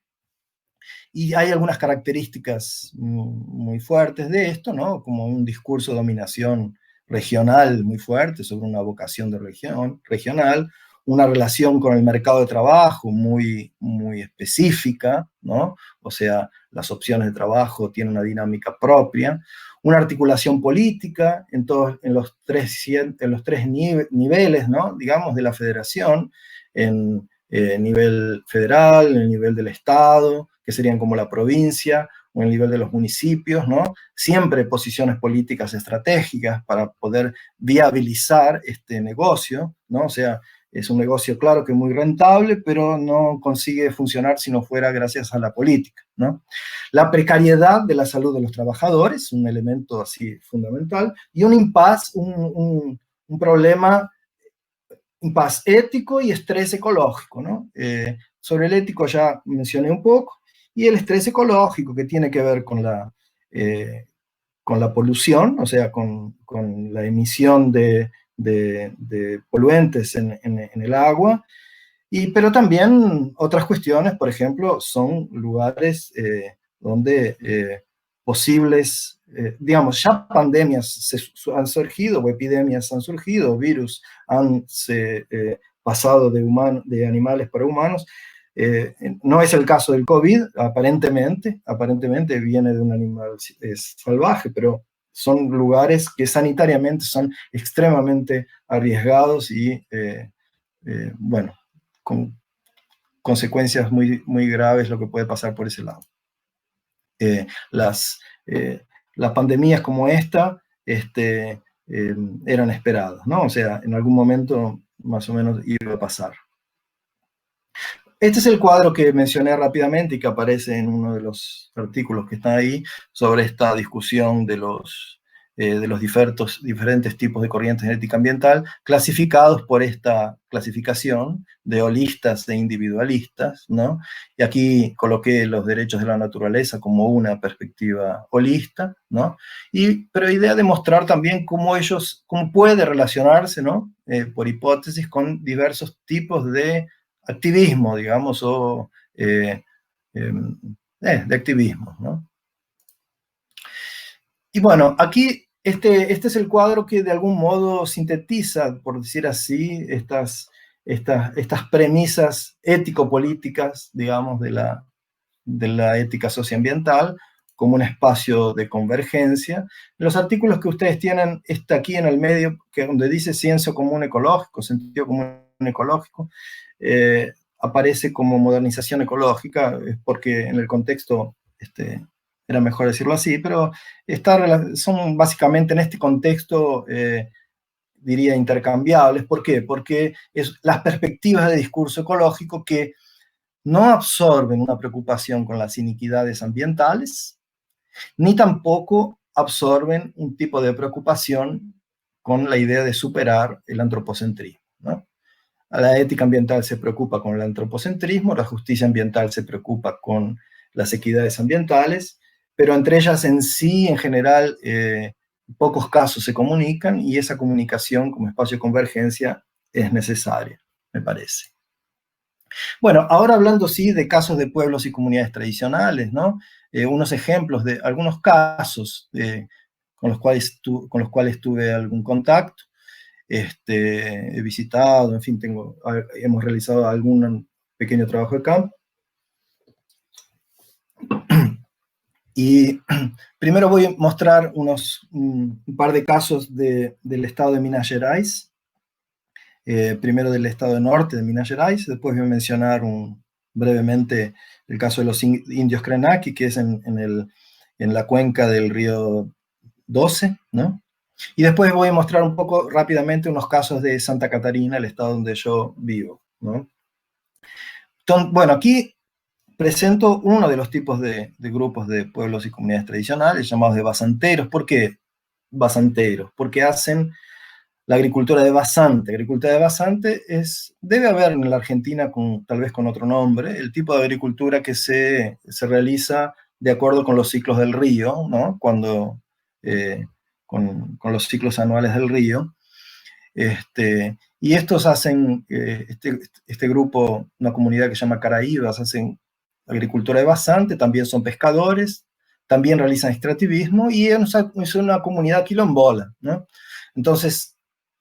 Y hay algunas características muy fuertes de esto, ¿no? Como un discurso de dominación regional muy fuerte sobre una vocación de regional, una relación con el mercado de trabajo muy específica, ¿no? O sea, las opciones de trabajo tienen una dinámica propia, una articulación política en los tres niveles, ¿no? Digamos, de la federación, en nivel federal, en el nivel del Estado, que serían como la provincia, o en el nivel de los municipios, ¿no? Siempre posiciones políticas estratégicas para poder viabilizar este negocio, ¿no? O sea, es un negocio, claro, que muy rentable, pero no consigue funcionar si no fuera gracias a la política, ¿no? La precariedad de la salud de los trabajadores, un elemento así fundamental, y un impasse, un problema, impasse ético y estrés ecológico, ¿no? Sobre el ético ya mencioné un poco, y el estrés ecológico que tiene que ver con la polución, o sea, con la emisión de poluentes en el agua, pero también otras cuestiones, por ejemplo, son lugares donde posibles, digamos, ya pandemias han surgido, o epidemias han surgido, virus han pasado de animales para humanos. No es el caso del COVID, aparentemente viene de un animal salvaje, pero son lugares que sanitariamente son extremadamente arriesgados y, bueno, con consecuencias muy graves lo que puede pasar por ese lado. Las pandemias como esta eran esperadas, ¿no? O sea, en algún momento más o menos iba a pasar. Este es el cuadro que mencioné rápidamente y que aparece en uno de los artículos que están ahí sobre esta discusión de los diferentes tipos de corrientes en ética ambiental, clasificados por esta clasificación de holistas e individualistas, ¿no? Y aquí coloqué los derechos de la naturaleza como una perspectiva holista, ¿no? Pero idea de mostrar también cómo puede relacionarse, ¿no? Por hipótesis, con diversos tipos de activismo, digamos, o de activismo, ¿no? Y bueno, aquí este es el cuadro que de algún modo sintetiza, por decir así, estas premisas ético-políticas, digamos, de la ética socioambiental como un espacio de convergencia. Los artículos que ustedes tienen está aquí en el medio, donde dice ciencia común ecológico, sentido común ecológico, aparece como modernización ecológica, porque en el contexto era mejor decirlo así, pero son básicamente en este contexto, diría, intercambiables. ¿Por qué? Porque es las perspectivas de discurso ecológico que no absorben una preocupación con las iniquidades ambientales, ni tampoco absorben un tipo de preocupación con la idea de superar el antropocentrismo, ¿no? La ética ambiental se preocupa con el antropocentrismo, la justicia ambiental se preocupa con las equidades ambientales, pero entre ellas en sí, en general, pocos casos se comunican, y esa comunicación como espacio de convergencia es necesaria, me parece. Bueno, ahora hablando sí de casos de pueblos y comunidades tradicionales, ¿no? Unos ejemplos de algunos casos con los cuales tuve algún contacto. He visitado, en fin, hemos realizado algún pequeño trabajo de campo. Y primero voy a mostrar un par de casos del estado de Minas Gerais. Primero del estado de norte de Minas Gerais, después voy a mencionar brevemente el caso de los indios Krenak, que es en la cuenca del río 12, ¿no? Y después voy a mostrar un poco rápidamente unos casos de Santa Catarina, el estado donde yo vivo, ¿no? Entonces, bueno, aquí presento uno de los tipos de grupos de pueblos y comunidades tradicionales, llamados de basanteros. ¿Por qué basanteros? Porque hacen la agricultura de basante. Agricultura de basante debe haber en la Argentina tal vez con otro nombre, el tipo de agricultura que se realiza de acuerdo con los ciclos del río, ¿no? Con los ciclos anuales del río. Y estos hacen, este grupo, una comunidad que se llama Caraíbas, hacen agricultura de basante, también son pescadores, también realizan extractivismo, y es una comunidad quilombola, ¿no? Entonces,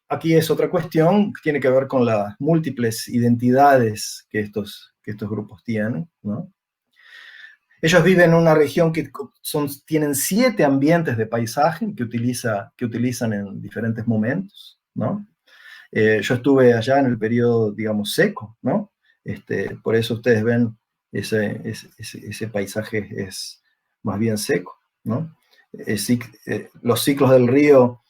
aquí es otra cuestión que tiene que ver con las múltiples identidades que estos grupos tienen, ¿no? Ellos viven en una región que tienen 7 ambientes de paisaje que utilizan en diferentes momentos, ¿no? Yo estuve allá en el periodo, digamos, seco, ¿no? Por eso ustedes ven ese paisaje es más bien seco, ¿no? Los ciclos del río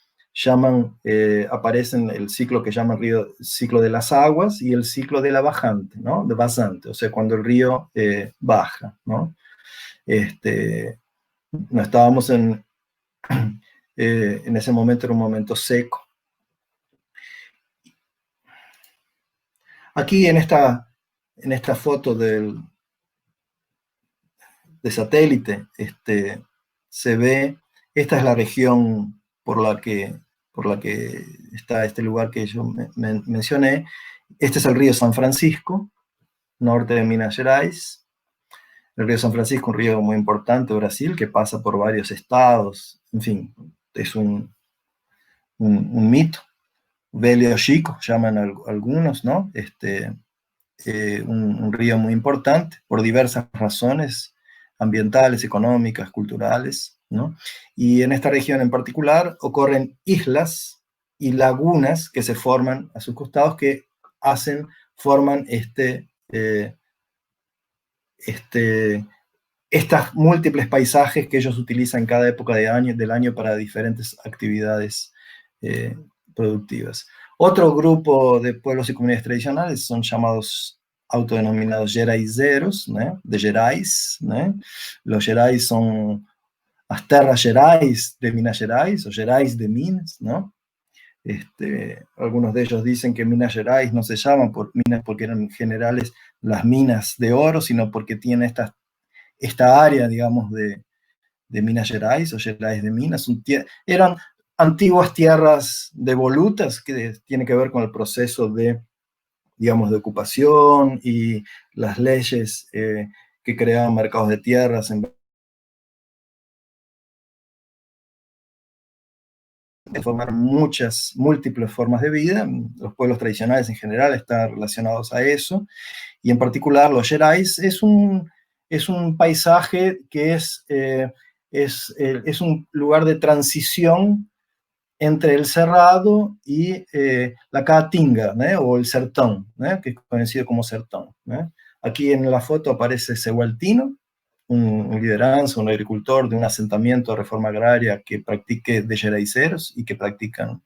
aparecen el ciclo que llaman ciclo de las aguas y el ciclo de la bajante, ¿no? De basante, o sea, cuando el río baja, ¿no? No estábamos en ese momento, era un momento seco. Aquí en esta foto de satélite, se ve, esta es la región por la que está este lugar que yo mencioné. Este es el río San Francisco, norte de Minas Gerais. El río San Francisco, un río muy importante de Brasil, que pasa por varios estados, en fin, es un mito. Velho Chico, llaman algunos, ¿no? Un río muy importante por diversas razones ambientales, económicas, culturales, ¿no? Y en esta región en particular ocurren islas y lagunas que se forman a sus costados que forman estas múltiples paisajes que ellos utilizan en cada época del año para diferentes actividades productivas. Otro grupo de pueblos y comunidades tradicionales son llamados autodenominados geraizeros, ¿no? De Gerais, ¿no? Los Gerais son las terras Gerais de Minas Gerais, o Gerais de Minas, ¿no? Algunos de ellos dicen que Minas Gerais no se llaman por minas porque eran generales las minas de oro, sino porque tiene esta área, digamos, de Minas Gerais, o Gerais de Minas, eran antiguas tierras devolutas, que tiene que ver con el proceso digamos, de ocupación y las leyes que creaban mercados de tierras formar múltiples formas de vida. Los pueblos tradicionales en general están relacionados a eso, y en particular los Gerais es un paisaje que es un lugar de transición entre el cerrado y la caatinga, ¿no? O el sertón, ¿no? Que es conocido como sertón, ¿no? Aquí en la foto aparece Cehualtino, un lideranza, un agricultor de un asentamiento de reforma agraria de geraiceros y que practican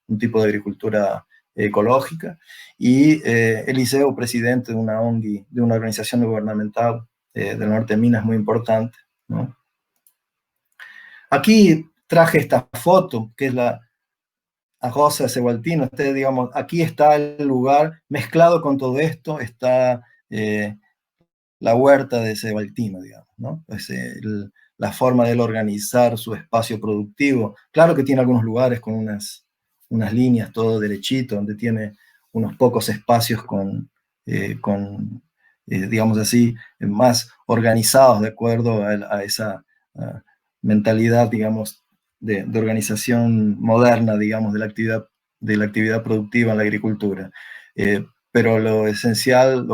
un tipo de agricultura ecológica, y Eliseo, presidente de una ONG, de una organización gubernamental del norte de Minas muy importante, ¿no? Aquí traje esta foto, que es la Rosa de Cehualtino. Digamos, aquí está el lugar, mezclado con todo esto, está la huerta de Cehualtino, digamos, ¿no? Es la forma de él organizar su espacio productivo. Claro que tiene algunos lugares con unas líneas todo derechito, donde tiene unos pocos espacios digamos así, más organizados de acuerdo a esa mentalidad, digamos, de organización moderna, digamos, de la actividad productiva en la agricultura. Pero lo esencial,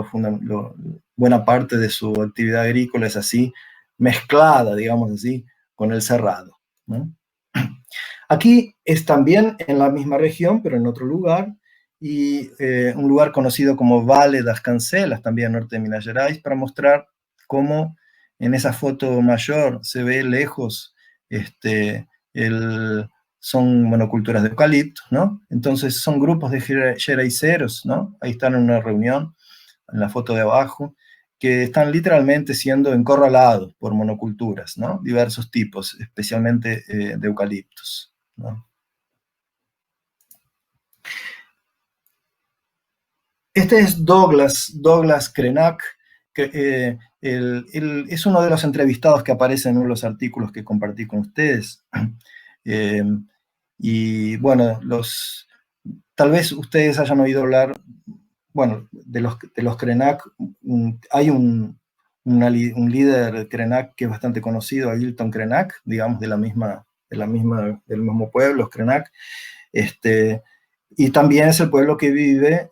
buena parte de su actividad agrícola es así, mezclada, digamos así, con el cerrado, ¿no? Aquí es también en la misma región, pero en otro lugar, y un lugar conocido como Vale das Cancelas, también norte de Minas Gerais, para mostrar cómo en esa foto mayor se ve lejos son monoculturas de eucalipto, ¿no? Entonces son grupos de xeraiceros, ¿no? Ahí están en una reunión, en la foto de abajo, que están literalmente siendo encorralados por monoculturas, ¿no? Diversos tipos, especialmente de eucaliptos, ¿no? Este es Douglas Krenak, que él es uno de los entrevistados que aparece en uno de los artículos que compartí con ustedes. Y bueno, tal vez ustedes hayan oído hablar, bueno, de los Krenak. Hay un líder Krenak que es bastante conocido, Ailton Krenak, digamos, del mismo pueblo, los Krenak. Y también es el pueblo que vive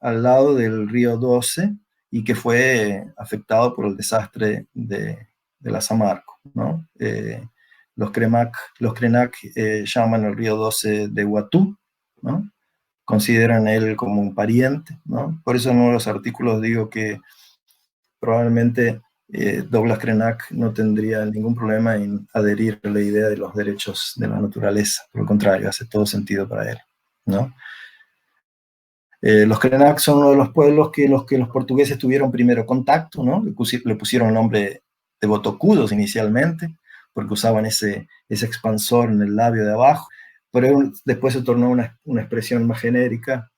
al lado del río 12 y que fue afectado por el desastre de la Samarco, ¿no? Los Krenak llaman el río 12 de Huatú, ¿no? Consideran él como un pariente, ¿no? Por eso en uno de los artículos digo que probablemente Douglas Krenak no tendría ningún problema en adherir a la idea de los derechos de la naturaleza. Por el contrario, hace todo sentido para él, ¿no? Los Krenak son uno de los pueblos que los portugueses tuvieron primero contacto, ¿no? Le pusieron el nombre de botocudos inicialmente, porque usaban ese expansor en el labio de abajo, pero después se tornó una expresión más genérica.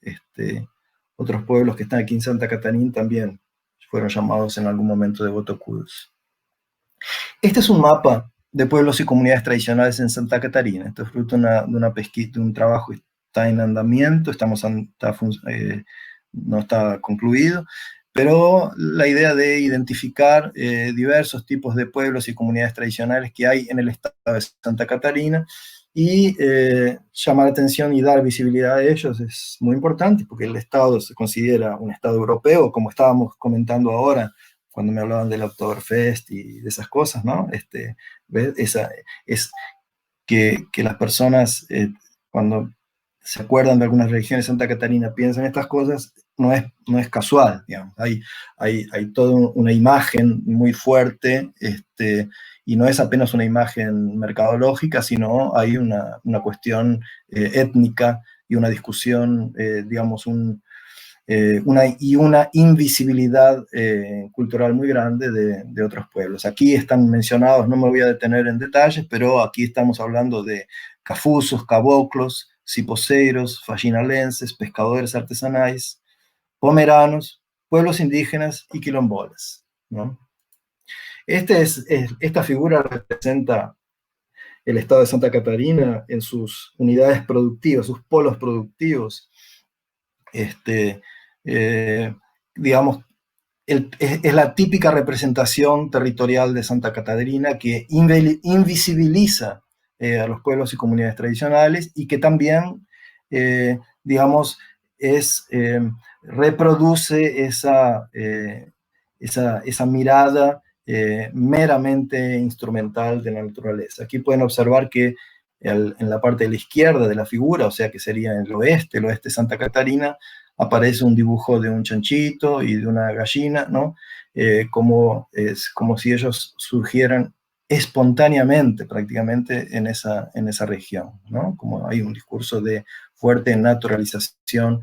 Otros pueblos que están aquí en Santa Catarina también fueron llamados en algún momento de botocudos. Este es un mapa de pueblos y comunidades tradicionales en Santa Catarina. Esto es fruto de una pesquisa, de un trabajo que está en andamiento, no está concluido, pero la idea de identificar diversos tipos de pueblos y comunidades tradicionales que hay en el estado de Santa Catarina y llamar la atención y dar visibilidad a ellos es muy importante, porque el estado se considera un estado europeo, como estábamos comentando ahora, cuando me hablaban del Oktoberfest y de esas cosas, ¿no? Es que las personas, cuando se acuerdan de algunas regiones de Santa Catarina, piensan estas cosas, no es casual, digamos. Hay toda una imagen muy fuerte, y no es apenas una imagen mercadológica, sino hay una cuestión étnica y una discusión, digamos, una invisibilidad cultural muy grande de otros pueblos. Aquí están mencionados, no me voy a detener en detalles, pero aquí estamos hablando de cafusos, caboclos, cipoceiros, faxinalenses, pescadores artesanales, pomeranos, pueblos indígenas y quilombolas, ¿no? Esta figura representa el estado de Santa Catarina en sus unidades productivas, sus polos productivos. Digamos, es la típica representación territorial de Santa Catarina que invisibiliza a los pueblos y comunidades tradicionales y que también, digamos, reproduce esa mirada meramente instrumental de la naturaleza. Aquí pueden observar que en la parte de la izquierda de la figura, o sea que sería el oeste de Santa Catarina, aparece un dibujo de un chanchito y de una gallina, ¿no? Como si ellos surgieran espontáneamente prácticamente en esa región, ¿no? Como hay un discurso de fuerte naturalización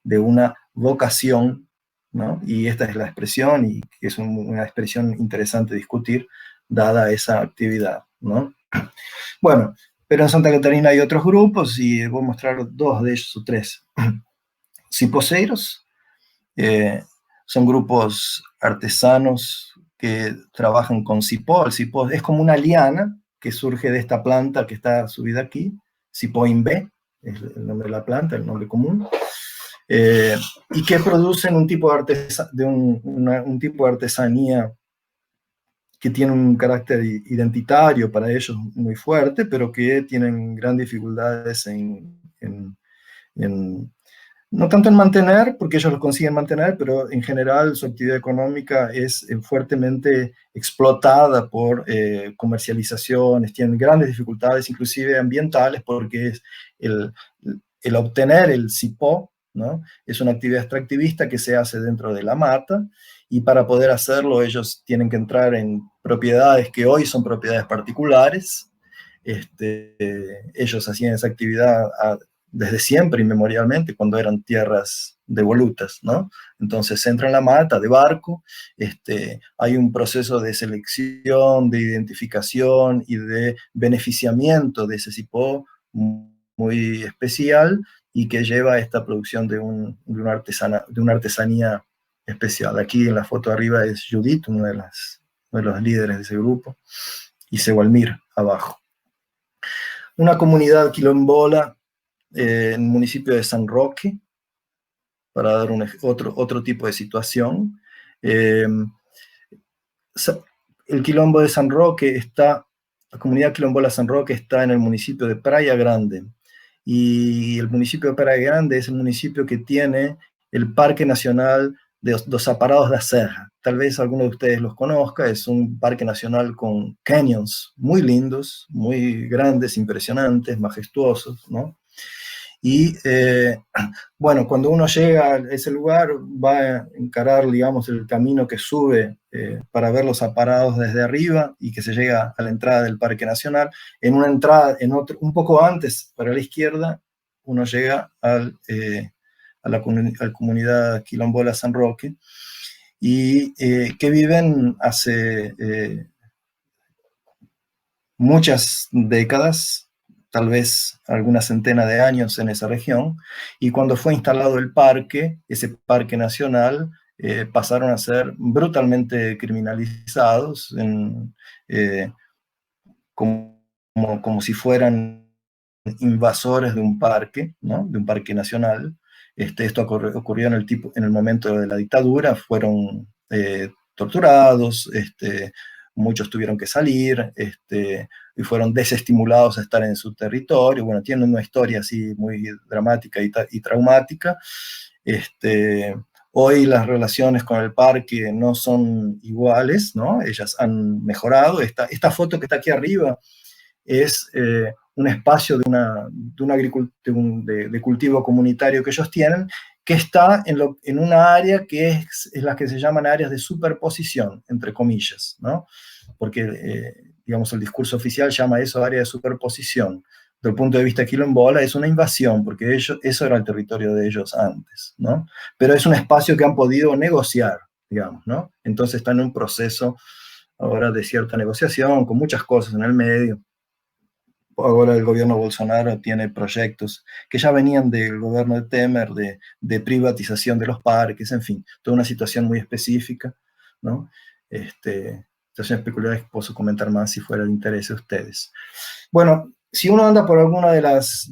de una vocación, ¿no? Y esta es la expresión, y es una expresión interesante discutir, dada esa actividad, ¿no? Bueno, pero en Santa Catarina hay otros grupos, y voy a mostrar dos de ellos, o tres. Cipoceiros, son grupos artesanos que trabajan con cipó. El cipó es como una liana que surge de esta planta que está subida aquí, Cipoimbe, es el nombre de la planta, el nombre común, y que producen un tipo de artesanía que tiene un carácter identitario para ellos muy fuerte, pero que tienen grandes dificultades no tanto en mantener, porque ellos lo consiguen mantener, pero en general su actividad económica es fuertemente explotada por comercializaciones, tienen grandes dificultades, inclusive ambientales, porque es el obtener el cipó, ¿no? Es una actividad extractivista que se hace dentro de la mata, y para poder hacerlo ellos tienen que entrar en propiedades que hoy son propiedades particulares, ellos hacían esa actividad desde siempre, inmemorialmente, cuando eran tierras devolutas, ¿no? Entonces se entra en la mata de barco, hay un proceso de selección, de identificación y de beneficiamiento de ese cipó muy especial y que lleva a esta producción de una artesanía especial. Aquí en la foto arriba es Judith, uno de los líderes de ese grupo, y Sewalmir abajo. Una comunidad quilombola en el municipio de San Roque, para dar otro tipo de situación. El quilombo de San Roque la comunidad quilombola San Roque está en el municipio de Praia Grande, y el municipio de Praia Grande es el municipio que tiene el Parque Nacional de los Aparados da Serra. Tal vez alguno de ustedes los conozca, es un parque nacional con canyons muy lindos, muy grandes, impresionantes, majestuosos, ¿no? Y bueno, cuando uno llega a ese lugar va a encarar, digamos, el camino que sube para ver los aparados desde arriba y que se llega a la entrada del Parque Nacional. En una entrada, un poco antes, para la izquierda, uno llega a la comunidad quilombola San Roque, y que viven hace muchas décadas, tal vez alguna centena de años en esa región, y cuando fue instalado el parque, ese parque nacional, pasaron a ser brutalmente criminalizados, eh, como si fueran invasores de un parque, ¿no? De un parque nacional. Esto ocurrió en el momento de la dictadura, fueron torturados, muchos tuvieron que salir, y fueron desestimulados a estar en su territorio. Bueno, tienen una historia así muy dramática y traumática. Hoy las relaciones con el parque no son iguales, ¿no? Ellas han mejorado. Esta foto que está aquí arriba es un espacio de cultivo comunitario que ellos tienen, que está en una área que es la que se llaman áreas de superposición, entre comillas, ¿no? Porque, digamos, el discurso oficial llama eso área de superposición. Desde el punto de vista quilombola es una invasión, porque eso era el territorio de ellos antes, ¿no? Pero es un espacio que han podido negociar, digamos, ¿no? Entonces están en un proceso ahora de cierta negociación, con muchas cosas en el medio. Ahora el gobierno Bolsonaro tiene proyectos que ya venían del gobierno de Temer, de privatización de los parques, en fin, toda una situación muy específica, ¿no? Situaciones peculiares que puedo comentar más si fuera de interés de ustedes. Bueno, si uno anda por alguna de las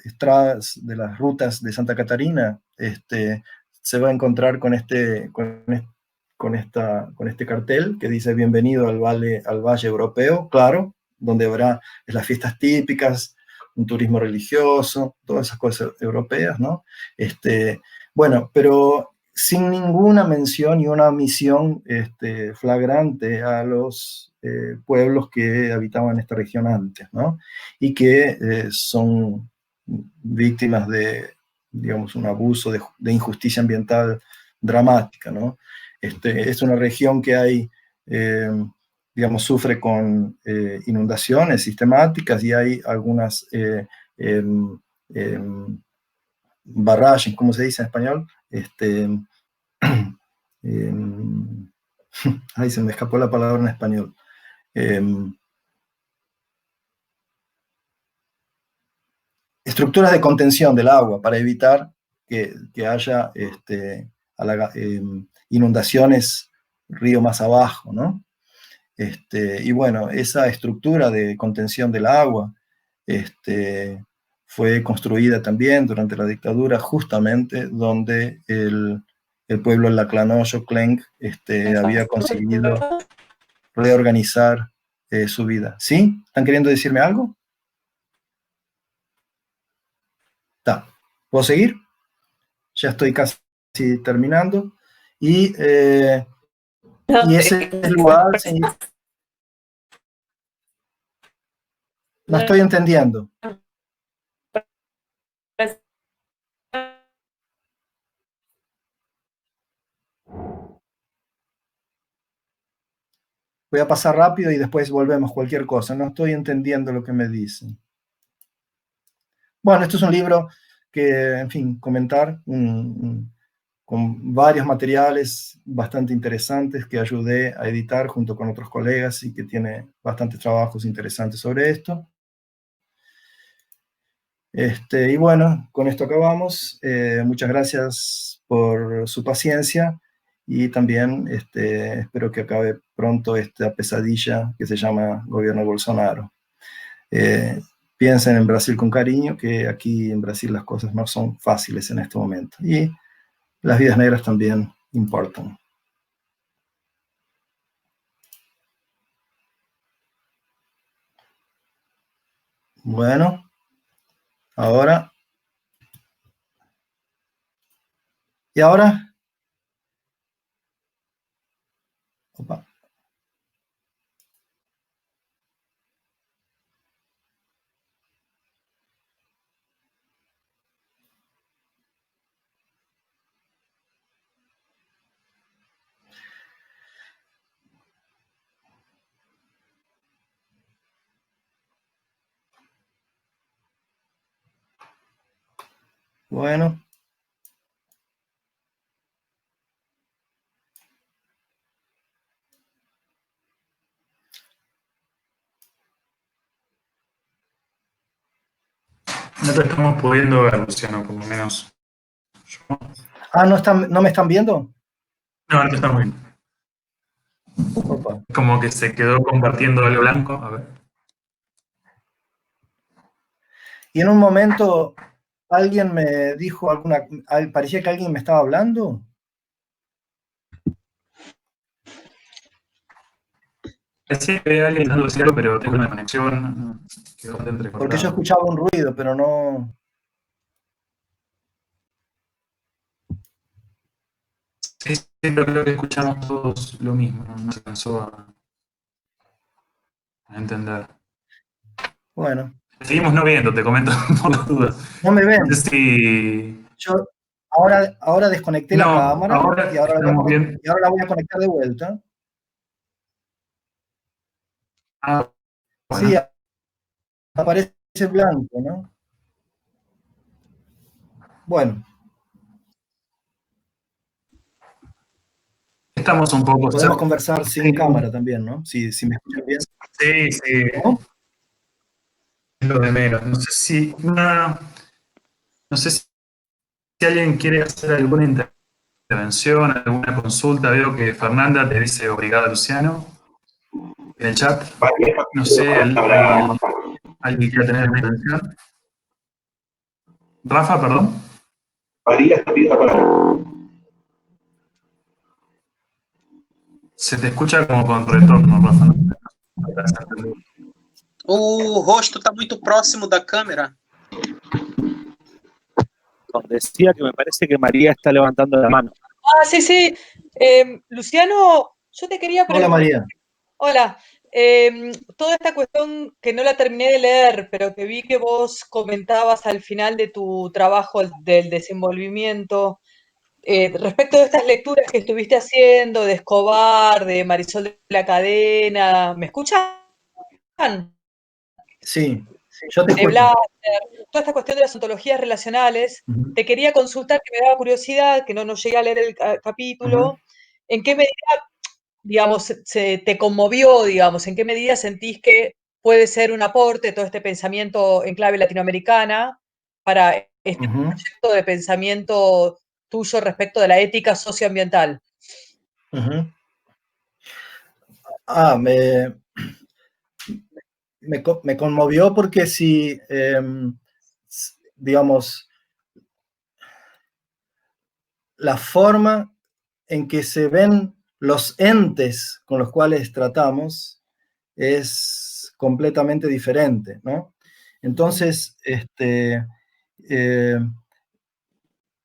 estradas, de las rutas de Santa Catarina, se va a encontrar con este cartel que dice bienvenido al Valle Europeo, claro, donde habrá las fiestas típicas, un turismo religioso, todas esas cosas europeas, ¿no? Bueno, pero sin ninguna mención y una omisión flagrante a los pueblos que habitaban esta región antes, ¿no? Y que son víctimas de, digamos, un abuso de injusticia ambiental dramática, ¿no? Es una región que hay, digamos, sufre con inundaciones sistemáticas, y hay algunas barrages, ¿cómo se dice en español? Ay, se me escapó la palabra en español. Estructuras de contención del agua para evitar que haya inundaciones río más abajo, ¿no? Y bueno, esa estructura de contención del agua fue construida también durante la dictadura, justamente donde el pueblo laclanoyo, Klenk, había conseguido reorganizar su vida. ¿Sí? ¿Están queriendo decirme algo? Está. ¿Puedo seguir? Ya estoy casi terminando. Y ese lugar, sí, no estoy entendiendo. Voy a pasar rápido y después volvemos, cualquier cosa. No estoy entendiendo lo que me dicen. Bueno, esto es un libro que, en fin, comentar, con varios materiales bastante interesantes que ayudé a editar junto con otros colegas y que tiene bastantes trabajos interesantes sobre esto. Y bueno, con esto acabamos. Muchas gracias por su paciencia y también espero que acabe pronto esta pesadilla que se llama gobierno Bolsonaro. Piensen en Brasil con cariño, que aquí en Brasil las cosas no son fáciles en este momento. Y las vidas negras también importan. Bueno, ahora. ¿Y ahora? Opa. Bueno. No te estamos pudiendo ver, Luciano, por lo menos. Ah, ¿no me están viendo? No, no te estamos viendo. Opa. Como que se quedó compartiendo algo blanco. A ver. Y en un momento alguien me dijo parecía que alguien me estaba hablando. Parecía que había alguien intentando decir algo, pero tengo una conexión. Quedó bastante entrecortada. Porque yo escuchaba un ruido, pero no. Sí, pero creo que escuchamos todos lo mismo, no se alcanzó a entender. Bueno. Seguimos no viendo, te comento por las dudas. No me ven. No sé si... Yo ahora desconecté la cámara ahora y ahora estamos bien. la voy a conectar de vuelta. Ah, bueno. Sí, aparece blanco, ¿no? Bueno. Estamos un poco... Podemos conversar sin cámara también, ¿no? Si me escuchan bien. Sí, sí. ¿No? Es lo de menos. No sé si... No sé si alguien quiere hacer alguna intervención, alguna consulta. Veo que Fernanda te dice obrigada, Luciano, en el chat. No sé, ¿alguien quiere tener alguna intervención? Rafa, perdón. María está pidiendo la palabra. Se te escucha como con retorno, Rafa. O rosto está muito próximo da câmera. Decía que me parece que María está levantando la mano. Ah, sí, sí. Luciano, yo te quería preguntar. Hola, María. Hola. Toda esta cuestión que no la terminé de leer, pero que vi que vos comentabas al final de tu trabajo del desenvolvimiento, respecto de estas lecturas que estuviste haciendo, de Escobar, de Marisol de la Cadena, ¿me escuchan? Sí, yo te De escucho. Blatter, toda esta cuestión de las ontologías relacionales, te quería consultar, que me daba curiosidad, que no llegué a leer el capítulo, ¿en qué medida, digamos, se te conmovió, digamos, en qué medida sentís que puede ser un aporte todo este pensamiento en clave latinoamericana para este proyecto de pensamiento tuyo respecto de la ética socioambiental? Ah, me conmovió porque si, digamos, la forma en que se ven los entes con los cuales tratamos es completamente diferente, ¿no? Entonces,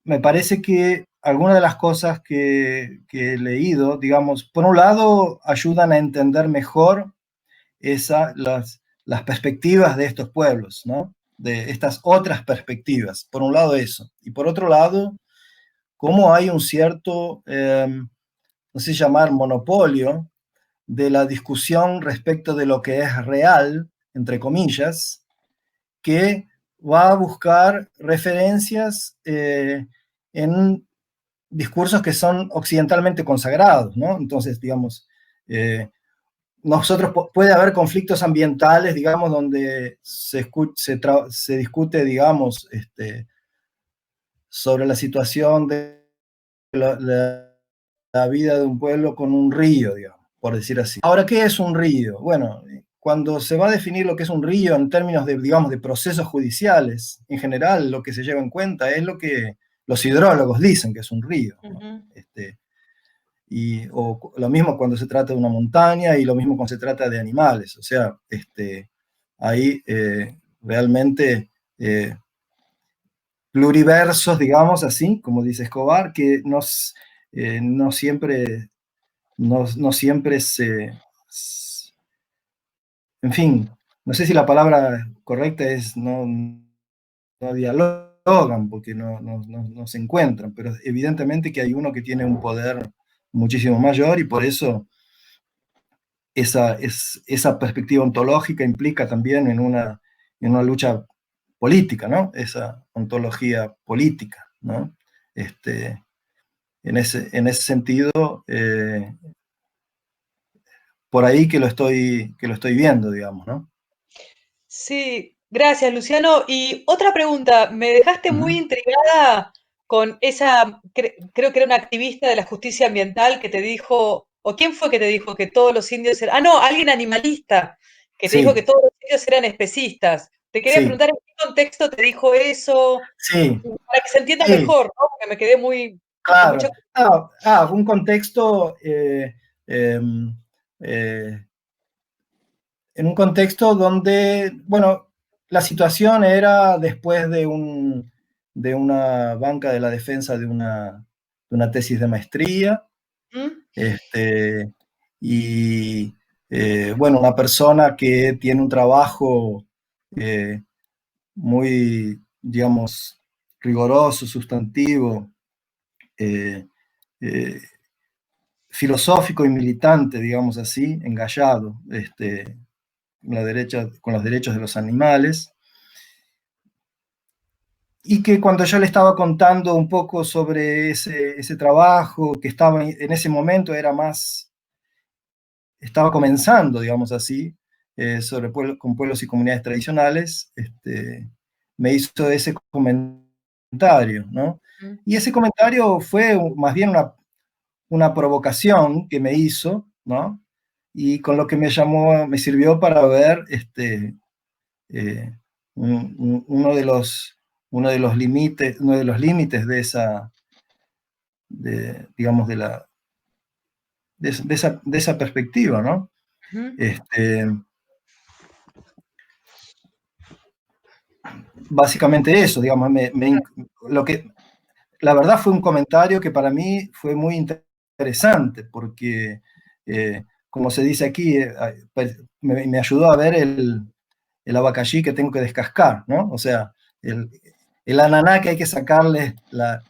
me parece que algunas de las cosas que he leído, digamos, por un lado, ayudan a entender mejor las perspectivas de estos pueblos, ¿no? De estas otras perspectivas. Por un lado eso. Y por otro lado, cómo hay un cierto, no sé llamar monopolio, de la discusión respecto de lo que es real, entre comillas, que va a buscar referencias en discursos que son occidentalmente consagrados, ¿no? Entonces, digamos, puede haber conflictos ambientales, digamos, donde se discute, digamos, sobre la situación de la vida de un pueblo con un río, digamos, por decir así. Ahora, ¿qué es un río? Bueno, cuando se va a definir lo que es un río en términos de, digamos, de procesos judiciales, en general lo que se lleva en cuenta es lo que los hidrólogos dicen que es un río, ¿no? O lo mismo cuando se trata de una montaña y lo mismo cuando se trata de animales. O sea, hay realmente pluriversos, digamos así, como dice Escobar, que no siempre en fin, no sé si la palabra correcta es no dialogan, porque no se encuentran, pero evidentemente que hay uno que tiene un poder muchísimo mayor y por eso esa perspectiva ontológica implica también en una lucha política, ¿no? Esa ontología política, ¿no? En ese sentido, por ahí que lo estoy viendo, digamos, ¿no? Sí, gracias, Luciano. Y otra pregunta, me dejaste muy intrigada con esa, creo que era una activista de la justicia ambiental que te dijo, o quién fue que te dijo que todos los indios eran, no, alguien animalista, que te dijo que todos los indios eran especistas. Te quería preguntar en qué contexto te dijo eso, para que se entienda mejor, ¿no? Porque me quedé muy... Claro, un contexto, en un contexto donde, bueno, la situación era después de una banca de la defensa de una tesis de maestría, y bueno, una persona que tiene un trabajo muy, digamos, riguroso, sustantivo, filosófico y militante, digamos así, engallado, con los derechos de los animales, y que cuando yo le estaba contando un poco sobre ese trabajo, que estaba en ese momento estaba comenzando, digamos así, con pueblos y comunidades tradicionales, me hizo ese comentario, ¿no? Y ese comentario fue más bien una provocación que me hizo, ¿no? Y con lo que me sirvió para ver uno de los límites de esa, digamos, de esa perspectiva, ¿no? Básicamente eso, digamos, la verdad fue un comentario que para mí fue muy interesante, porque, como se dice aquí, me ayudó a ver el abacaxi que tengo que descascar, ¿no? O sea, el ananá que hay que sacarle la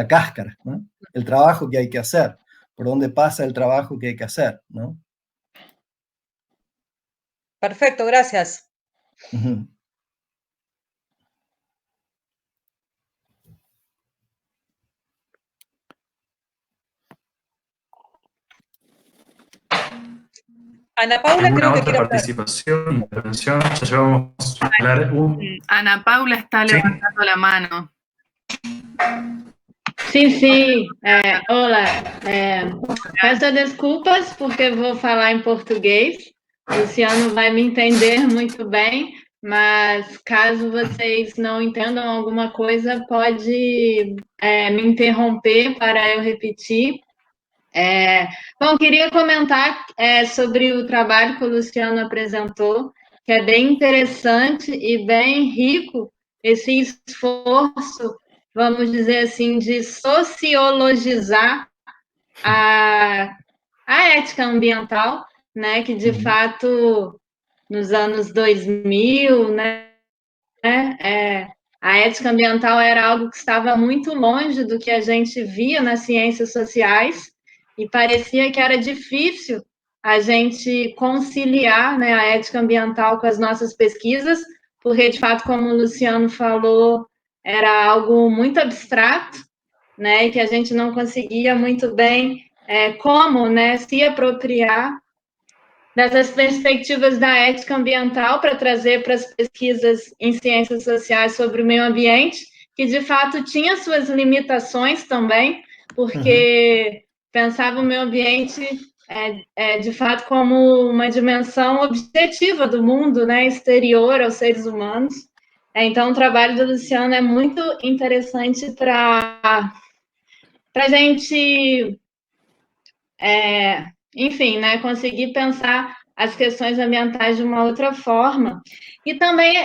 cáscara, ¿no? El trabajo que hay que hacer, por dónde pasa el trabajo que hay que hacer, ¿no? Perfecto, gracias. Ana Paula, ¿Alguna creo que otra quiere participación, intervención? Ya llevamos a hablar Ana Paula está levantando la mano. Sim. Olá. Peço desculpas porque vou falar em português. O Luciano vai me entender muito bem, mas caso vocês não entendam alguma coisa, pode me interromper para eu repetir. Bom, queria comentar sobre o trabalho que o Luciano apresentou, que é bem interessante e bem rico esse esforço, vamos dizer assim, de sociologizar a ética ambiental, né, que de fato nos anos 2000, né, a ética ambiental era algo que estava muito longe do que a gente via nas ciências sociais, e parecia que era difícil a gente conciliar, né, a ética ambiental com as nossas pesquisas, porque, de fato, como o Luciano falou, era algo muito abstrato, né, e que a gente não conseguia muito bem como, né, se apropriar dessas perspectivas da ética ambiental para trazer para as pesquisas em ciências sociais sobre o meio ambiente, que de fato tinha suas limitações também, porque pensava o meio ambiente de fato como uma dimensão objetiva do mundo, né, exterior aos seres humanos. Então, o trabalho do Luciano é muito interessante para a gente, enfim, né, conseguir pensar as questões ambientais de uma outra forma. E também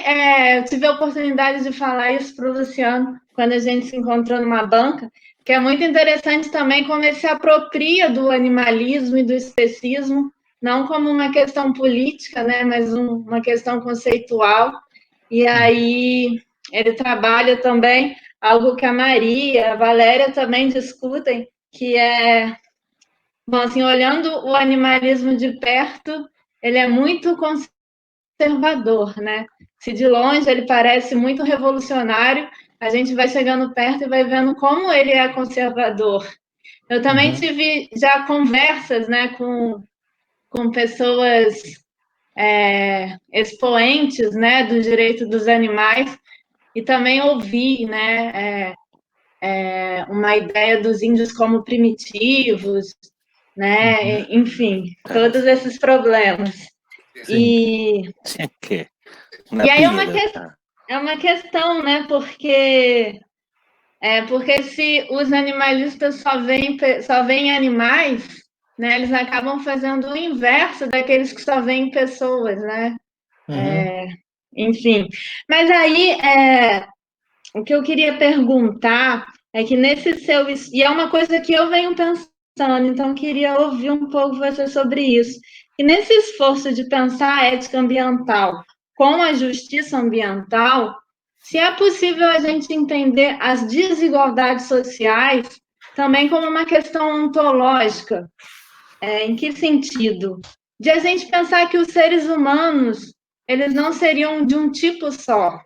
eu tive a oportunidade de falar isso para o Luciano quando a gente se encontrou numa banca, que é muito interessante também como ele se apropria do animalismo e do especismo, não como uma questão política, né, mas uma questão conceitual. E aí ele trabalha também algo que a Maria, a Valéria também discutem, que é, bom, assim, olhando o animalismo de perto, ele é muito conservador, né? Se de longe ele parece muito revolucionário, a gente vai chegando perto e vai vendo como ele é conservador. Eu também tive já conversas, né, com pessoas expoentes, né, do direito dos animais, e também ouvi, né, uma ideia dos índios como primitivos, né, enfim, todos esses problemas. E aí é uma questão, né, porque se os animalistas só veem animais, né, eles acabam fazendo o inverso daqueles que só veem pessoas, né? Enfim. Mas aí, o que eu queria perguntar é que nesse seu... E é uma coisa que eu venho pensando, então queria ouvir um pouco você sobre isso. E nesse esforço de pensar a ética ambiental com a justiça ambiental, se é possível a gente entender as desigualdades sociais também como uma questão ontológica. Em que sentido? De a gente pensar que os seres humanos, eles não seriam de um tipo só,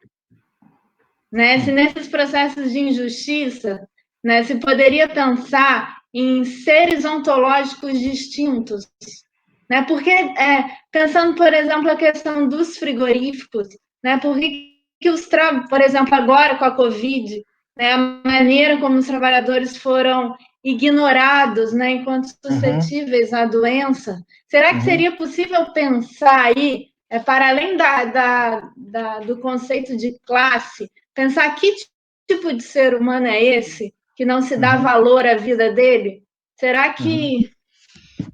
né? Se nesses processos de injustiça, né, se poderia pensar em seres ontológicos distintos, né? Porque, pensando, por exemplo, a questão dos frigoríficos, né? Por exemplo, agora com a Covid, né, a maneira como os trabalhadores foram ignorados, né, enquanto suscetíveis à doença, será que seria possível pensar aí, para além do conceito de classe, pensar que tipo de ser humano é esse que não se dá valor à vida dele? Será que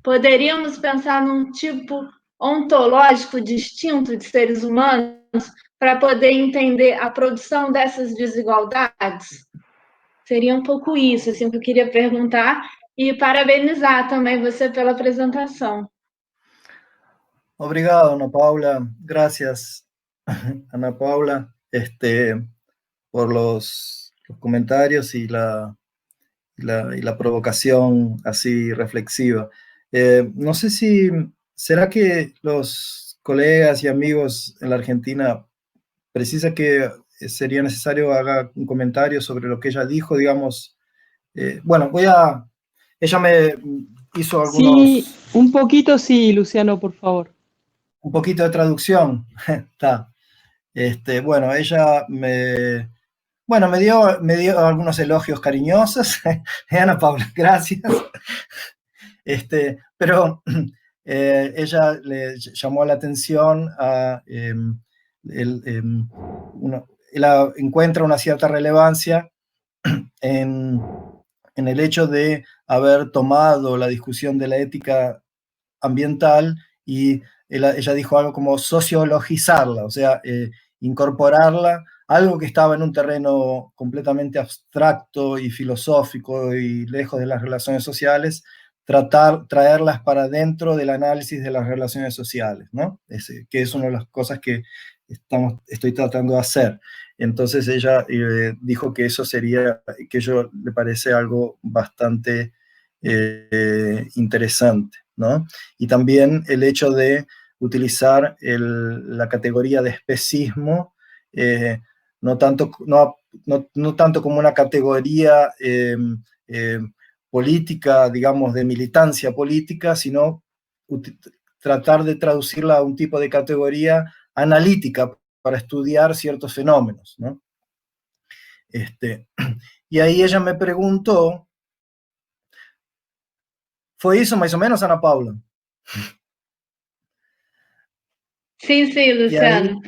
poderíamos pensar num tipo ontológico distinto de seres humanos para poder entender a produção dessas desigualdades? Seria um pouco isso, assim, que eu queria perguntar e parabenizar também você pela apresentação. Obrigado, Ana Paula. Gracias, Ana Paula, por los comentarios y la provocación así reflexiva. No sé si, ¿será que los colegas y amigos en la Argentina precisa que sería necesario haga un comentario sobre lo que ella dijo, digamos? Bueno, ella me hizo algunos... Sí, un poquito sí, Luciano, por favor. Un poquito de traducción. Está. Bueno, ella me dio algunos elogios cariñosos. Ana Paula, gracias. Pero ella le llamó la atención a ella encuentra una cierta relevancia en el hecho de haber tomado la discusión de la ética ambiental y ella dijo algo como sociologizarla, o sea, incorporarla, algo que estaba en un terreno completamente abstracto y filosófico y lejos de las relaciones sociales, traerlas para dentro del análisis de las relaciones sociales, ¿no? Que es una de las cosas que estoy tratando de hacer. Entonces ella dijo que eso sería, que ello le parece algo bastante interesante, ¿no? Y también el hecho de utilizar la categoría de especismo, no tanto como una categoría política, digamos, de militancia política, sino tratar de traducirla a un tipo de categoría analítica para estudiar ciertos fenómenos, ¿no? Y ahí ella me preguntó, ¿fue eso más o menos, Ana Paula? Sim, sim, Luciano,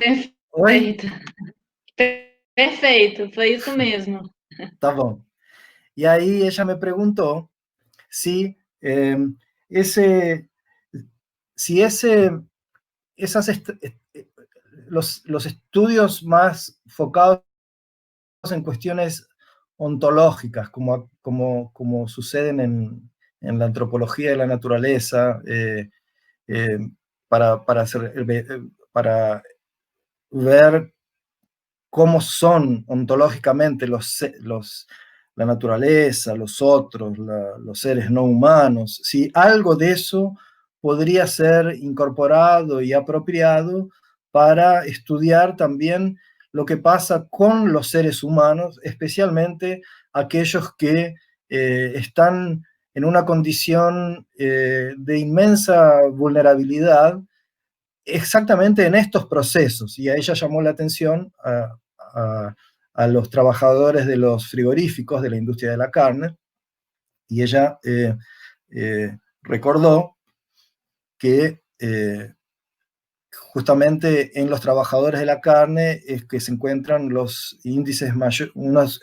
Oi? perfeito. Perfeito, foi isso mesmo. Tá bom. Y ahí ella me preguntó si los estudios más focados en cuestiones ontológicas, como suceden en la antropología de la naturaleza, para ver cómo son ontológicamente la naturaleza, los otros, los seres no humanos, si algo de eso podría ser incorporado y apropiado para estudiar también lo que pasa con los seres humanos, especialmente aquellos que están en una condición de inmensa vulnerabilidad exactamente en estos procesos. Y a ella llamó la atención a los trabajadores de los frigoríficos de la industria de la carne, y ella recordó que justamente en los trabajadores de la carne es que se encuentran los índices mayores,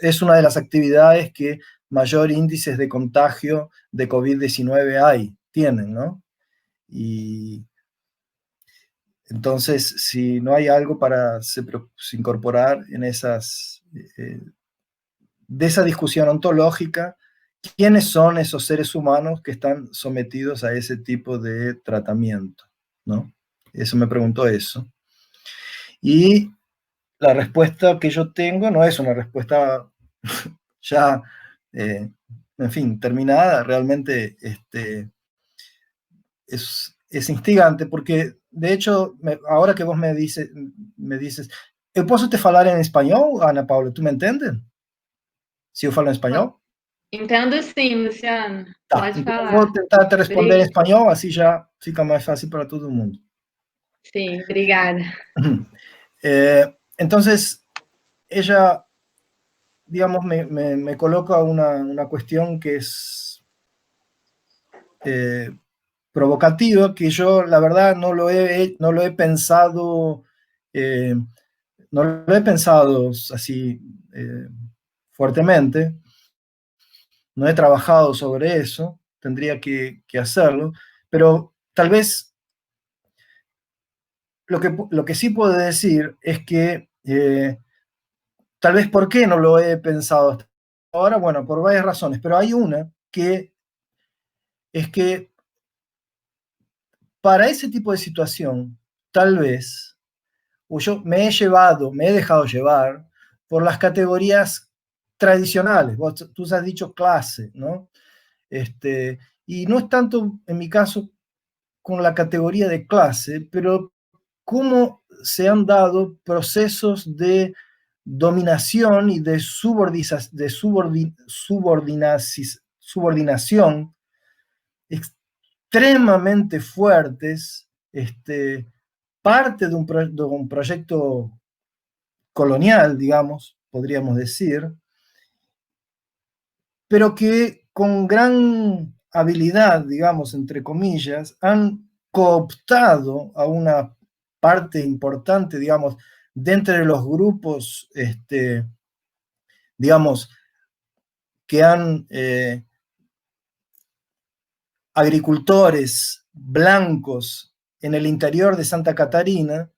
es una de las actividades que mayor índices de contagio de COVID-19 tienen, ¿no? Y entonces, si no hay algo para se incorporar en de esa discusión ontológica, ¿quiénes son esos seres humanos que están sometidos a ese tipo de tratamiento? ¿No? Eso me preguntó eso. Y la respuesta que yo tengo no es una respuesta ya, en fin, terminada, realmente es instigante, porque de hecho, ahora que vos me dices, ¿eu posso te falar em espanhol, Ana Paula? Tu me entende? Se eu falo em espanhol? Entendo sim, Luciano. Tá, Pode então eu falar. vou tentar te responder em espanhol, assim já fica mais fácil para todo mundo. Sim, obrigada. Entonces, ella, digamos, me coloca una cuestión que es provocativa, que yo la verdad no lo he pensado, no lo he pensado así fuertemente, no he trabajado sobre eso, tendría que hacerlo, pero tal vez lo que sí puedo decir es que tal vez por qué no lo he pensado hasta ahora, bueno, por varias razones, pero hay una que es que para ese tipo de situación, tal vez, o yo me he dejado llevar por las categorías tradicionales. Tú has dicho clase, ¿no? Y no es tanto, en mi caso, con la categoría de clase, pero cómo se han dado procesos de dominación y de subordinación extremadamente fuertes, parte de un proyecto colonial, digamos, podríamos decir, pero que con gran habilidad, digamos, entre comillas, han cooptado a una parte importante, digamos, dentro de los grupos, digamos, que han agricultores blancos en el interior de Santa Catarina,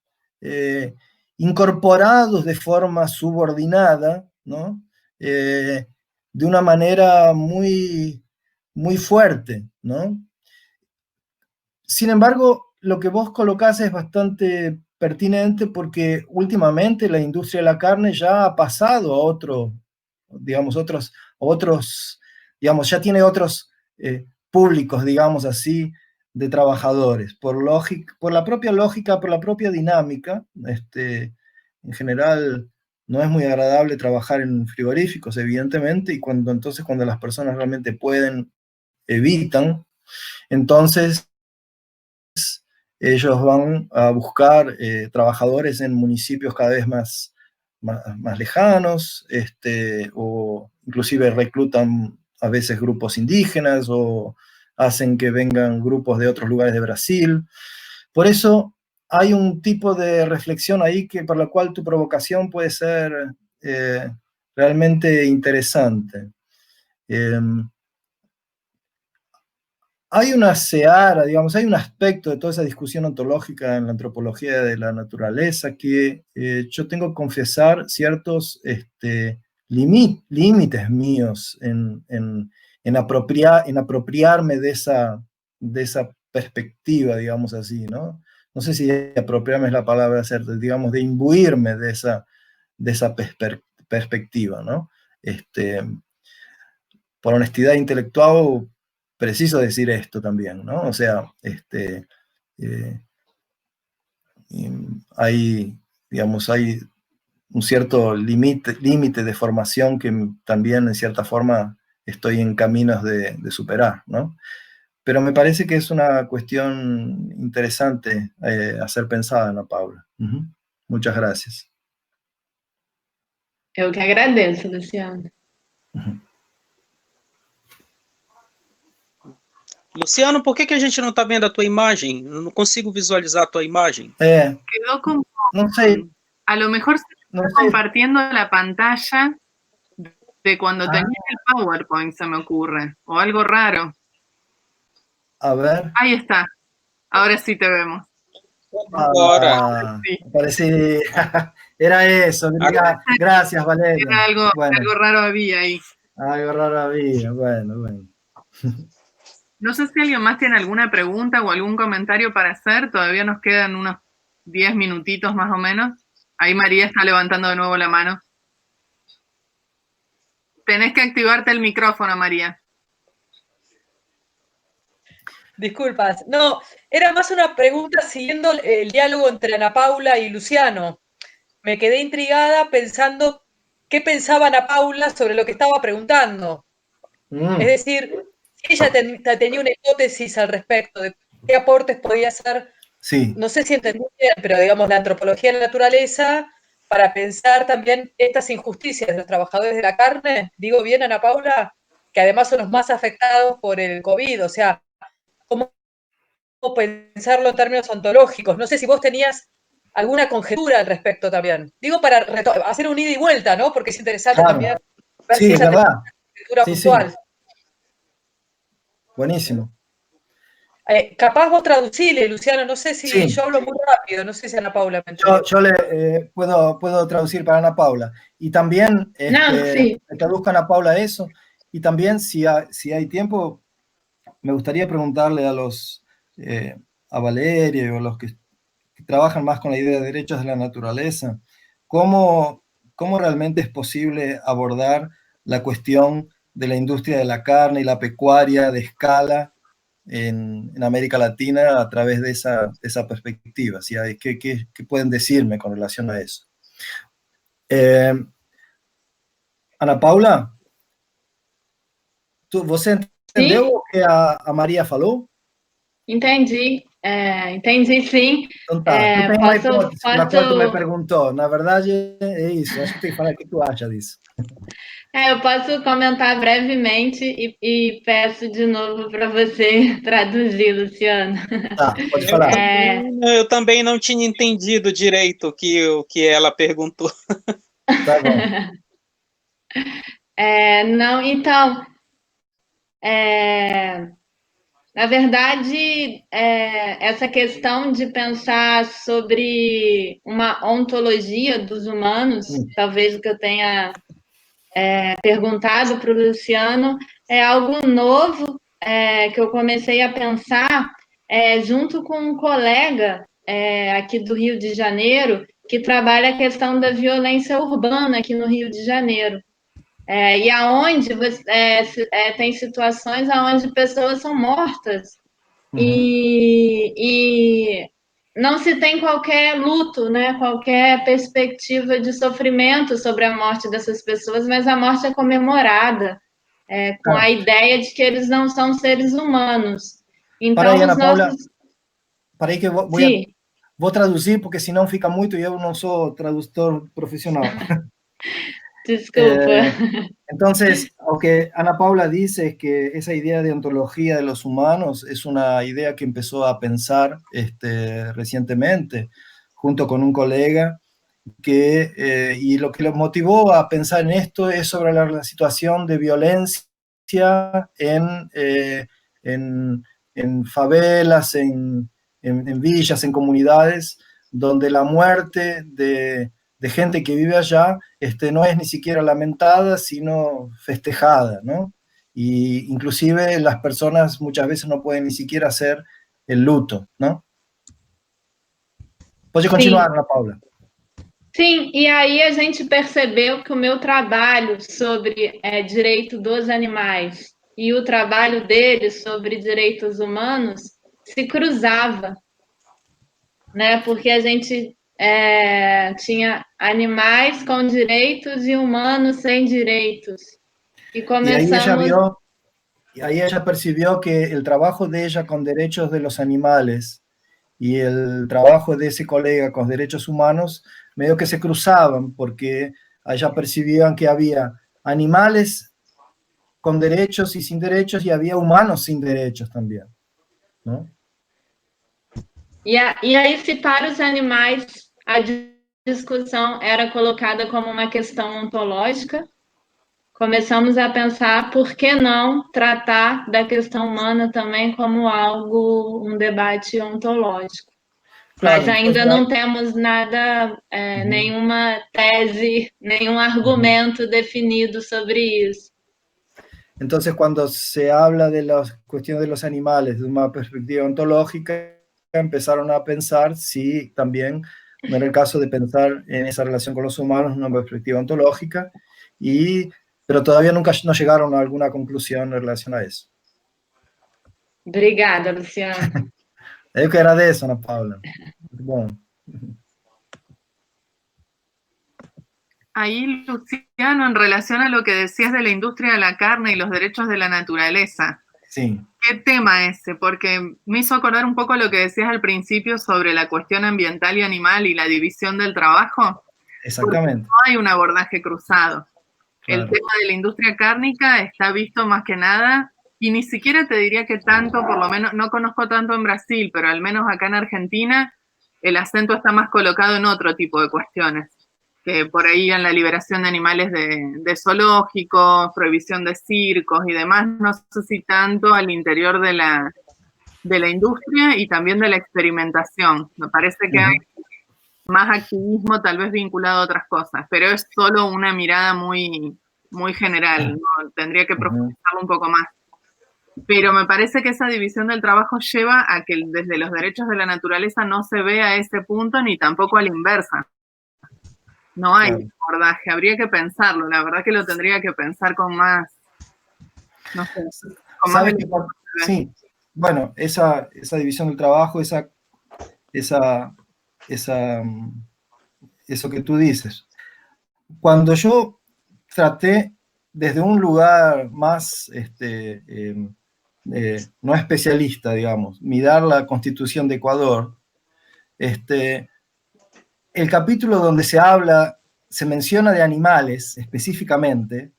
incorporados de forma subordinada, ¿no? De una manera muy, muy fuerte, ¿no? Sin embargo, lo que vos colocás es bastante pertinente porque últimamente la industria de la carne ya ha pasado a digamos, ya tiene otros públicos, digamos así, de trabajadores, por la propia lógica, por la propia dinámica. En general, no es muy agradable trabajar en frigoríficos, evidentemente, y entonces cuando las personas realmente pueden, evitan. Entonces, ellos van a buscar trabajadores en municipios cada vez más lejanos, o inclusive reclutan a veces grupos indígenas, o hacen que vengan grupos de otros lugares de Brasil. Por eso hay un tipo de reflexión ahí para la cual tu provocación puede ser realmente interesante. Hay una seara, digamos, hay un aspecto de toda esa discusión ontológica en la antropología de la naturaleza que yo tengo que confesar ciertos límites míos en apropiarme de esa perspectiva, digamos así, ¿no? No sé si apropiarme es la palabra, digamos, de imbuirme de esa perspectiva, ¿no? Por honestidad intelectual, preciso decir esto también, ¿no? O sea, hay un cierto límite de formación que también, en cierta forma, estoy en caminos de superar, ¿no? Pero me parece que es una cuestión interesante a ser pensada, Ana Paula. Muchas gracias. Eu que agradeço, Luciano. Luciano, por que a gente não está vendo a tua imagem? Eu não consigo visualizar a tua imagem. Quedó como... No sé. A lo mejor se está compartiendo la pantalla de cuando tenía el PowerPoint, se me ocurre. O algo raro. A ver. Ahí está. Ahora sí te vemos. Ahora. Parece... Era eso. Gracias, Valeria. Era algo raro había ahí. Algo raro había. Bueno. No sé si alguien más tiene alguna pregunta o algún comentario para hacer. Todavía nos quedan unos 10 minutitos más o menos. Ahí María está levantando de nuevo la mano. Tenés que activarte el micrófono, María. Disculpas. No, era más una pregunta siguiendo el diálogo entre Ana Paula y Luciano. Me quedé intrigada pensando qué pensaba Ana Paula sobre lo que estaba preguntando. Es decir, si ella tenía una hipótesis al respecto de qué aportes podía hacer, no sé si entendí bien, pero digamos la antropología de la naturaleza para pensar también estas injusticias de los trabajadores de la carne. Digo bien, Ana Paula, que además son los más afectados por el COVID, o sea, ¿cómo pensarlo en términos ontológicos? No sé si vos tenías alguna conjetura al respecto también. Digo para hacer un ida y vuelta, ¿no? Porque es interesante también ver si ella tenía una conjetura puntual. Buenísimo. Capaz vos traducile, Luciano, no sé si yo hablo muy rápido, no sé si Ana Paula me entiende. Yo le puedo traducir para Ana Paula. Y también le traduzco a Ana Paula eso. Y también, si hay tiempo, me gustaría preguntarle a Valeria o a los que trabajan más con la idea de derechos de la naturaleza, ¿cómo realmente es posible abordar la cuestión de la industria de la carne y la pecuaria de escala en América Latina a través de esa perspectiva? ¿Sí? ¿Qué pueden decirme con relación a eso? Ana Paula, você entendeu o que a Maria falou? Entendi. Entendi, sim. Então tá, tu tem uma hipótese pela qual tu me perguntou. Na verdade, é isso. Acho que tem que falar o que tu acha disso. Eu posso comentar brevemente e peço de novo para você traduzir, Luciano. Tá, pode falar. Eu também não tinha entendido direito o que ela perguntou. Tá bom. Não, então, na verdade, essa questão de pensar sobre uma ontologia dos humanos, talvez o que eu tenha perguntado para o Luciano, é algo novo que eu comecei a pensar junto com um colega aqui do Rio de Janeiro, que trabalha a questão da violência urbana aqui no Rio de Janeiro. E aonde tem situações onde pessoas são mortas e não se tem qualquer luto, né? Qualquer perspectiva de sofrimento sobre a morte dessas pessoas, mas a morte é comemorada com a ideia de que eles não são seres humanos. Então, para aí, Ana os Paula, nossos... para aí que vou traduzir, porque senão fica muito y yo no soy traductor profesional. Desculpa. Entonces, lo que Ana Paula dice es que esa idea de ontología de los humanos es una idea que empezó a pensar recientemente junto con un colega y lo que lo motivó a pensar en esto es sobre la situación de violencia en favelas, en villas, en comunidades, donde la muerte de gente que vive allá no es ni siquiera lamentada, sino festejada, ¿no? Y inclusive las personas muchas veces no pueden ni siquiera hacer el luto, ¿no? Pode continuar, Ana Paula. Sim, e aí a gente percebeu que o meu trabalho sobre direito dos animais e o trabalho deles sobre direitos humanos se cruzava, né? Porque a gente tinha animais com direitos e humanos sem direitos. E começamos... Y ahí ella percibió que el trabajo de ella con derechos de los animales y el trabajo de ese colega con derechos humanos medio que se cruzaban, porque allá percibían que había animales con derechos y sin derechos y había humanos sin derechos también, ¿no? E aí, se para os animais a discussão era colocada como uma questão ontológica, começamos a pensar por que não tratar da questão humana também como algo, um debate ontológico. Claro, mas ainda não temos nada, nenhuma tese, nenhum argumento definido sobre isso. Entonces, cuando se habla de las cuestiones de los animales de una perspectiva ontológica, empezaron a pensar si también no era el caso de pensar en esa relación con los humanos en una perspectiva ontológica, pero todavía no llegaron a alguna conclusión en relación a eso. Obrigada, Luciano. Eu que agradeço, Ana Paula. Muito bom. Ahí, Luciano, en relación a lo que decías de la industria de la carne y los derechos de la naturaleza. Sí. ¿Qué tema ese? Porque me hizo acordar un poco lo que decías al principio sobre la cuestión ambiental y animal y la división del trabajo. Exactamente. No hay un abordaje cruzado. Claro. El tema de la industria cárnica está visto más que nada, y ni siquiera te diría que tanto, por lo menos, no conozco tanto en Brasil, pero al menos acá en Argentina, el acento está más colocado en otro tipo de cuestiones, que por ahí en la liberación de animales de zoológicos, prohibición de circos y demás, no sé si tanto al interior de la industria y también de la experimentación. Me parece que hay más activismo tal vez vinculado a otras cosas, pero es solo una mirada muy, muy general, ¿no? Tendría que profundizarlo un poco más. Pero me parece que esa división del trabajo lleva a que desde los derechos de la naturaleza no se ve a ese punto ni tampoco a la inversa. No hay abordaje, habría que pensarlo, la verdad que lo tendría que pensar con más, no sé, con más... Sí, bueno, esa división del trabajo, eso que tú dices. Cuando yo traté desde un lugar más, no especialista, digamos, mirar la Constitución de Ecuador, el capítulo donde se menciona de animales específicamente,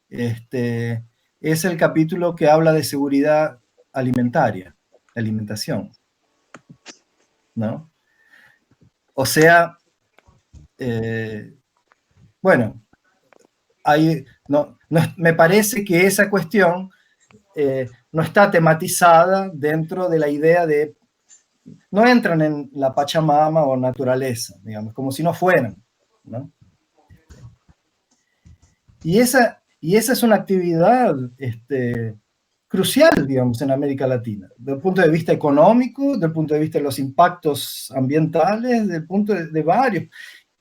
es el capítulo que habla de seguridad alimentaria, alimentación, ¿no? O sea, bueno, me parece que esa cuestión no está tematizada dentro de la idea de... No entran en la Pachamama o naturaleza, digamos, como si no fueran, ¿no? Y esa es una actividad crucial, digamos, en América Latina, desde el punto de vista económico, desde el punto de vista de los impactos ambientales, desde el punto de varios.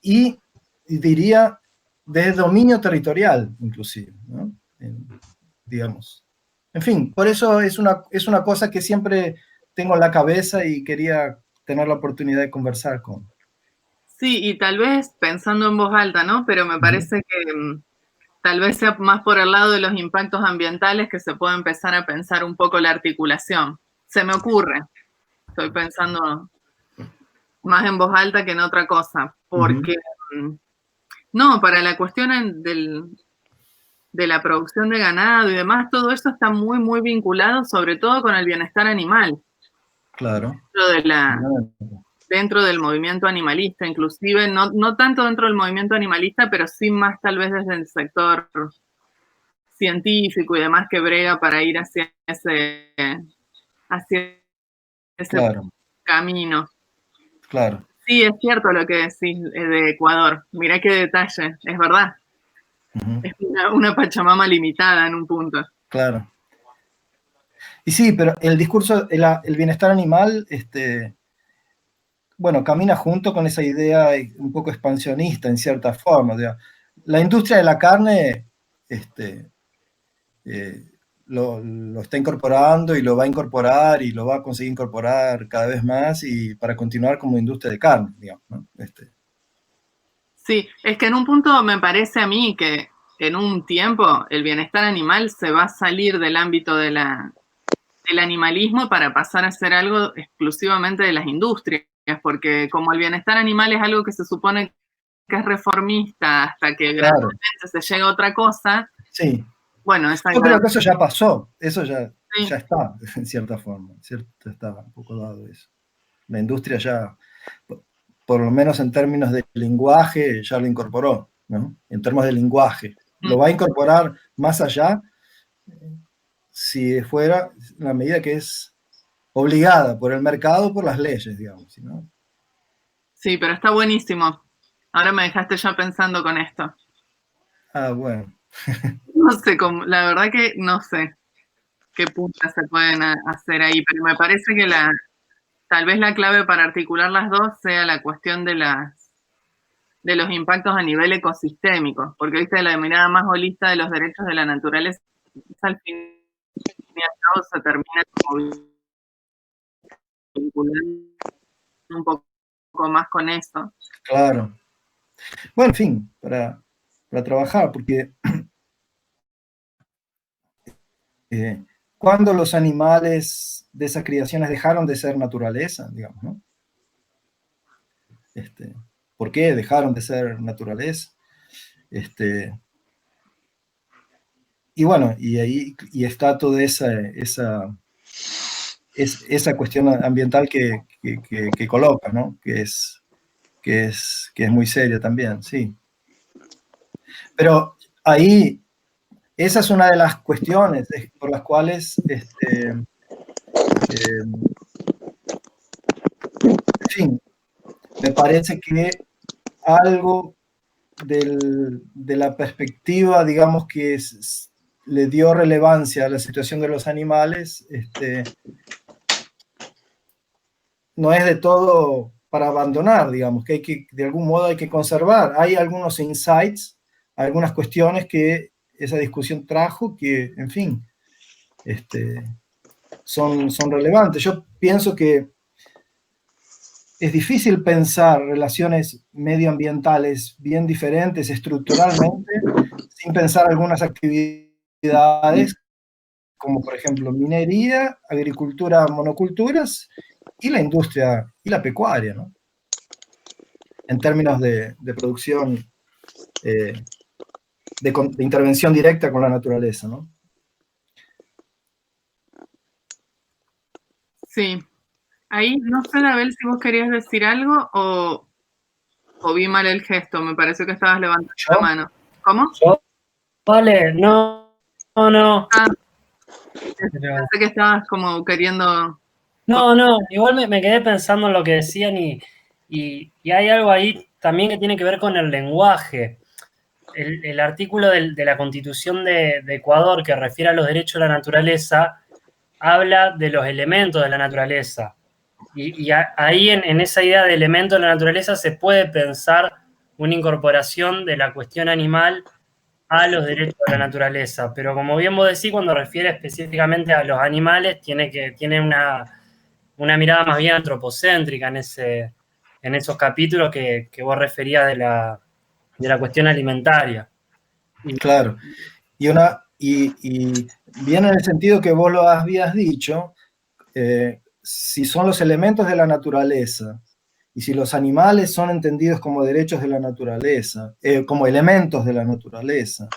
Y diría, de dominio territorial, inclusive, ¿no? Digamos. En fin, por eso es una cosa que siempre tengo en la cabeza y quería tener la oportunidad de conversar con. Sí, y tal vez pensando en voz alta, ¿no? Pero me parece que tal vez sea más por el lado de los impactos ambientales que se puede empezar a pensar un poco la articulación. Se me ocurre. Estoy pensando más en voz alta que en otra cosa. Porque, no, para la cuestión de la producción de ganado y demás, todo eso está muy, muy vinculado, sobre todo con el bienestar animal. Claro. Dentro del movimiento animalista, inclusive, no tanto dentro del movimiento animalista, pero sí más tal vez desde el sector científico y demás que brega para ir hacia ese claro. camino. Claro. Sí, es cierto lo que decís de Ecuador. Mirá qué detalle, es verdad. Es una Pachamama limitada en un punto. Claro. Y sí, pero el discurso, el bienestar animal, bueno, camina junto con esa idea un poco expansionista en cierta forma. O sea, la industria de la carne lo está incorporando y lo va a incorporar y lo va a conseguir incorporar cada vez más y para continuar como industria de carne, digamos, ¿no? Sí, es que en un punto me parece a mí que en un tiempo el bienestar animal se va a salir del ámbito del animalismo para pasar a ser algo exclusivamente de las industrias, porque como el bienestar animal es algo que se supone que es reformista hasta que gradualmente se llega a otra cosa. Sí. Bueno, yo creo que eso ya pasó, eso ya está, en cierta forma, ¿cierto? Está un poco dado eso. La industria ya, por lo menos en términos de lenguaje, ya lo incorporó, ¿no? En términos de lenguaje. Lo va a incorporar más allá si fuera en la medida que es obligada por el mercado, por las leyes, digamos, ¿no? Sí, pero está buenísimo. Ahora me dejaste ya pensando con esto. Ah, bueno. No sé cómo, la verdad que no sé qué puntas se pueden hacer ahí, pero me parece que tal vez la clave para articular las dos sea la cuestión de los impactos a nivel ecosistémico, porque viste la mirada más holista de los derechos de la naturaleza, al fin y al cabo se termina como vinculando un poco más con eso. Claro. Bueno, en fin, para trabajar, porque cuando los animales de esas criaciones dejaron de ser naturaleza, digamos, ¿no? ¿Por qué dejaron de ser naturaleza? Y bueno, y ahí está toda esa cuestión ambiental que colocas, ¿no? Que es muy seria también, sí. Pero ahí, esa es una de las cuestiones por las cuales, en fin, me parece que algo de la perspectiva, digamos, que le dio relevancia a la situación de los animales, no es de todo para abandonar, digamos, que de algún modo hay que conservar. Hay algunos insights, algunas cuestiones que esa discusión trajo que, en fin, son relevantes. Yo pienso que es difícil pensar relaciones medioambientales bien diferentes estructuralmente sin pensar algunas actividades como por ejemplo minería, agricultura, monoculturas y la industria y la pecuaria, ¿no? En términos de producción, de intervención directa con la naturaleza, ¿no? Sí. Ahí, no sé, Abel, si vos querías decir algo o vi mal el gesto. Me pareció que estabas levantando la mano. ¿Cómo? Vale, no. Pensé que estabas como queriendo... No, igual me quedé pensando en lo que decían y hay algo ahí también que tiene que ver con el lenguaje. El artículo de la Constitución de Ecuador que refiere a los derechos de la naturaleza habla de los elementos de la naturaleza. Y ahí en esa idea de elementos de la naturaleza se puede pensar una incorporación de la cuestión animal a los derechos de la naturaleza. Pero como bien vos decís, cuando refiere específicamente a los animales, tiene una mirada más bien antropocéntrica en esos capítulos que vos referías de la cuestión alimentaria. Claro. Y bien en el sentido que vos lo habías dicho, si son los elementos de la naturaleza y si los animales son entendidos como derechos de la naturaleza, como elementos de la naturaleza,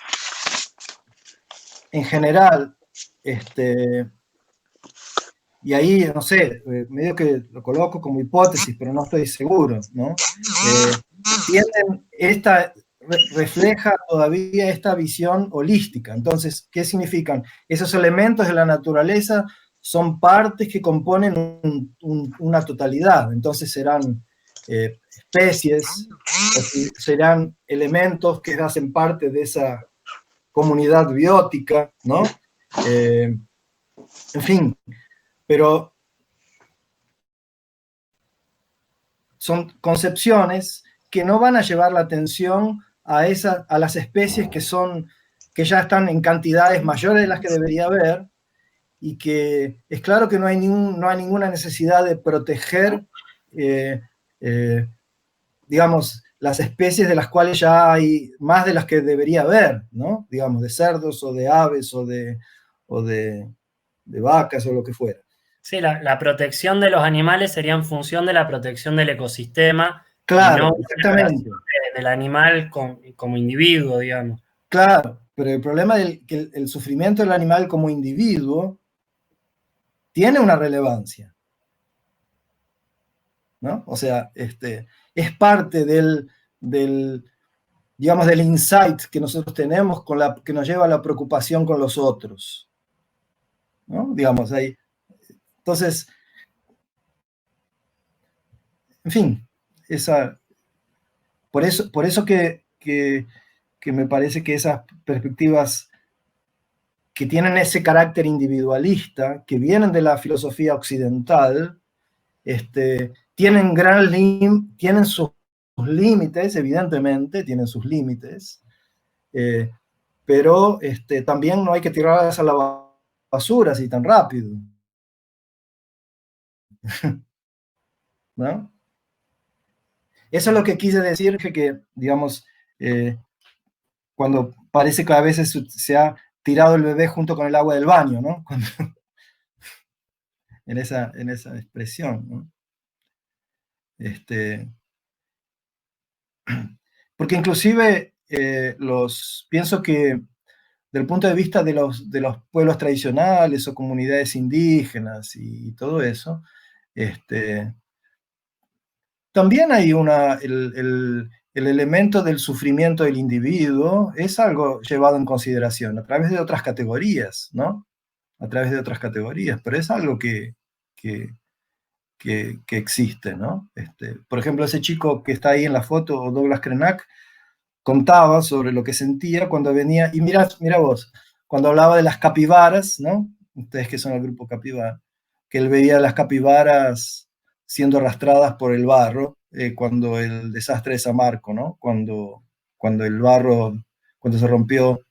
en general, y ahí, no sé, medio que lo coloco como hipótesis, pero no estoy seguro, ¿no? Refleja todavía esta visión holística. Entonces, ¿qué significan? Esos elementos de la naturaleza son partes que componen una totalidad. Entonces serán especies, o serán elementos que hacen parte de esa comunidad biótica, ¿no? En fin, pero son concepciones que no van a llevar la atención a las especies que ya están en cantidades mayores de las que debería haber, y que es claro que no hay ninguna necesidad de proteger, digamos, las especies de las cuales ya hay más de las que debería haber, ¿no? Digamos, de cerdos o de aves o de vacas o lo que fuera. Sí, la protección de los animales sería en función de la protección del ecosistema. Claro, y no exactamente. Del animal como individuo, digamos. Claro, pero el problema es que el sufrimiento del animal como individuo tiene una relevancia, ¿no? O sea, es parte digamos, del insight que nosotros tenemos que nos lleva a la preocupación con los otros, ¿no? Digamos, ahí. Entonces, en fin, por eso que me parece que esas perspectivas que tienen ese carácter individualista, que vienen de la filosofía occidental, tienen sus límites, evidentemente, tienen sus límites, pero también no hay que tirarlas a la basura así tan rápido, ¿no? Eso es lo que quise decir, que digamos, cuando parece que a veces se ha tirado el bebé junto con el agua del baño, ¿no? En esa expresión, ¿no? Porque inclusive pienso que desde el punto de vista de los pueblos tradicionales o comunidades indígenas y todo eso, también hay el elemento del sufrimiento del individuo, es algo llevado en consideración a través de otras categorías, ¿no? A través de otras categorías, pero es algo que existe, ¿no? Por ejemplo, ese chico que está ahí en la foto, Douglas Krenak, contaba sobre lo que sentía cuando venía, y mira vos, cuando hablaba de las capibaras, ¿no? Ustedes que son el grupo Capibara, que él veía las capibaras siendo arrastradas por el barro, cuando el desastre de San Marco, ¿no? Cuando se rompió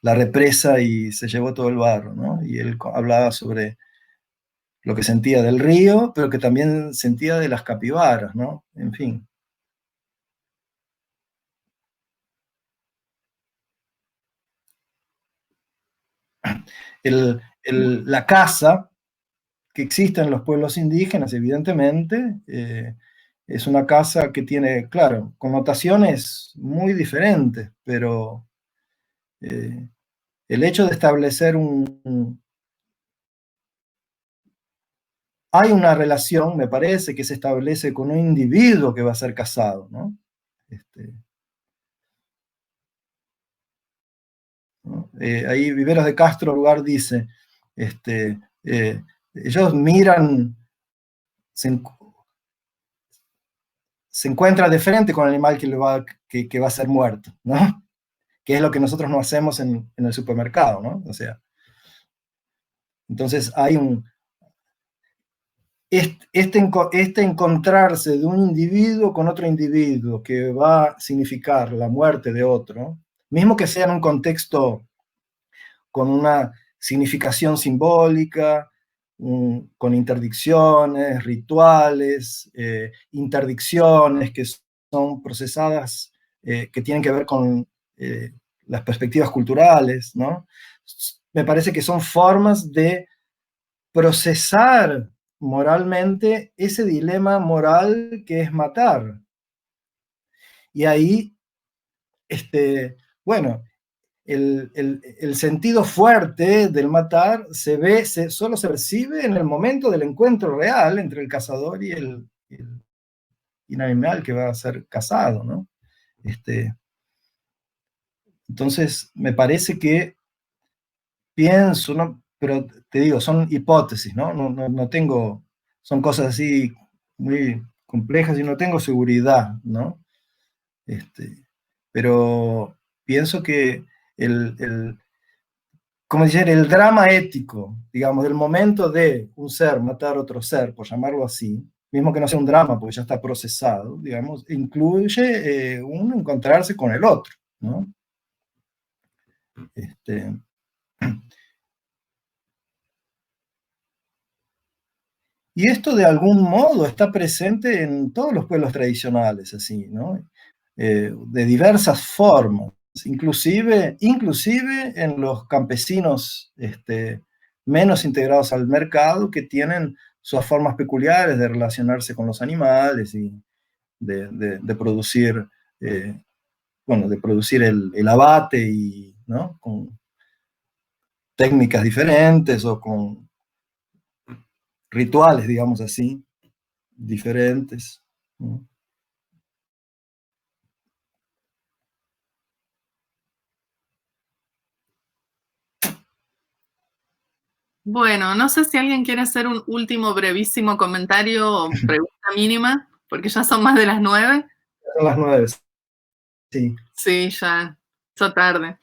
la represa y se llevó todo el barro, ¿no? Y él hablaba sobre lo que sentía del río, pero que también sentía de las capibaras, ¿no? En fin. La caza que existe en los pueblos indígenas, evidentemente, es una caza que tiene, claro, connotaciones muy diferentes, pero el hecho de establecer hay una relación, me parece, que se establece con un individuo que va a ser cazado, ¿no? ¿No? Ahí Viveros de Castro Lugar dice, ellos miran, se encuentra de frente con el animal que va a ser muerto, ¿no? Que es lo que nosotros no hacemos en el supermercado, ¿no? O sea, entonces hay este encontrarse de un individuo con otro individuo que va a significar la muerte de otro, mismo que sea en un contexto con una significación simbólica, con interdicciones, rituales, interdicciones que son procesadas, que tienen que ver con las perspectivas culturales, ¿no? Me parece que son formas de procesar moralmente ese dilema moral que es matar. Y ahí, bueno, el sentido fuerte del matar solo se percibe en el momento del encuentro real entre el cazador y el animal que va a ser cazado, ¿no? Entonces, me parece que pienso, ¿no? Pero te digo, son hipótesis, ¿no? No tengo, son cosas así muy complejas y no tengo seguridad, ¿no? Pero pienso que como decir, el drama ético, digamos, del momento de un ser matar a otro ser, por llamarlo así, mismo que no sea un drama porque ya está procesado, digamos, incluye un encontrarse con el otro, ¿no? Y esto de algún modo está presente en todos los pueblos tradicionales, así, ¿no? De diversas formas, inclusive en los campesinos menos integrados al mercado, que tienen sus formas peculiares de relacionarse con los animales y de producir, bueno, de producir el abate, y, ¿no? Con técnicas diferentes o con rituales, digamos así, diferentes, ¿no? Bueno, no sé si alguien quiere hacer un último brevísimo comentario o pregunta mínima, porque ya son más de las 9. Son las 9, sí. Sí, ya tarde.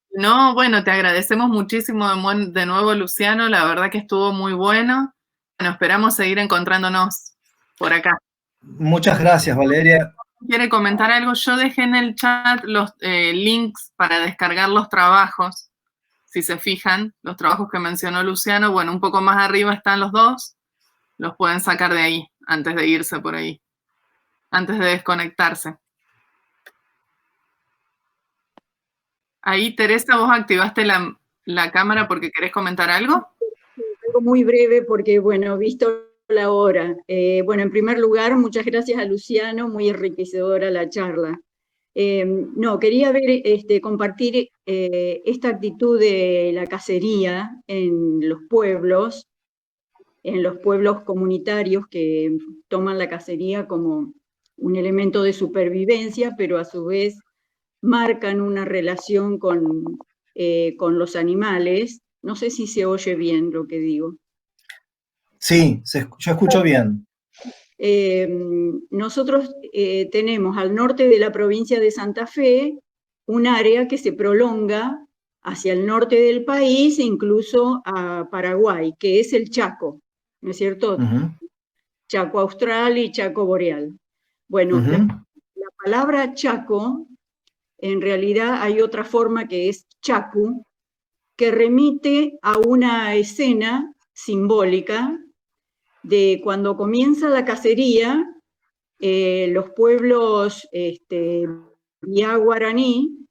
No, bueno, te agradecemos muchísimo de nuevo, Luciano, la verdad que estuvo muy bueno. Bueno, esperamos seguir encontrándonos por acá. Muchas gracias, Valeria. ¿Quiere comentar algo? Yo dejé en el chat los links para descargar los trabajos. Si se fijan, los trabajos que mencionó Luciano, bueno, un poco más arriba están los dos. Los pueden sacar de ahí, antes de irse por ahí, antes de desconectarse. Ahí, Teresa, ¿vos activaste la cámara porque querés comentar algo? Algo muy breve porque, bueno, visto la hora. Bueno, en primer lugar, muchas gracias a Luciano, muy enriquecedora la charla. No, quería ver, compartir esta actitud de la cacería en los pueblos comunitarios que toman la cacería como un elemento de supervivencia, pero a su vez marcan una relación con los animales. No sé si se oye bien lo que digo. Sí, yo escucho bien. Nosotros tenemos al norte de la provincia de Santa Fe un área que se prolonga hacia el norte del país e incluso a Paraguay, que es el Chaco, ¿no es cierto? Chaco austral y Chaco boreal. Bueno, la palabra Chaco, en realidad hay otra forma que es Chacu, que remite a una escena simbólica de cuando comienza la cacería. Los pueblos Biá guaraní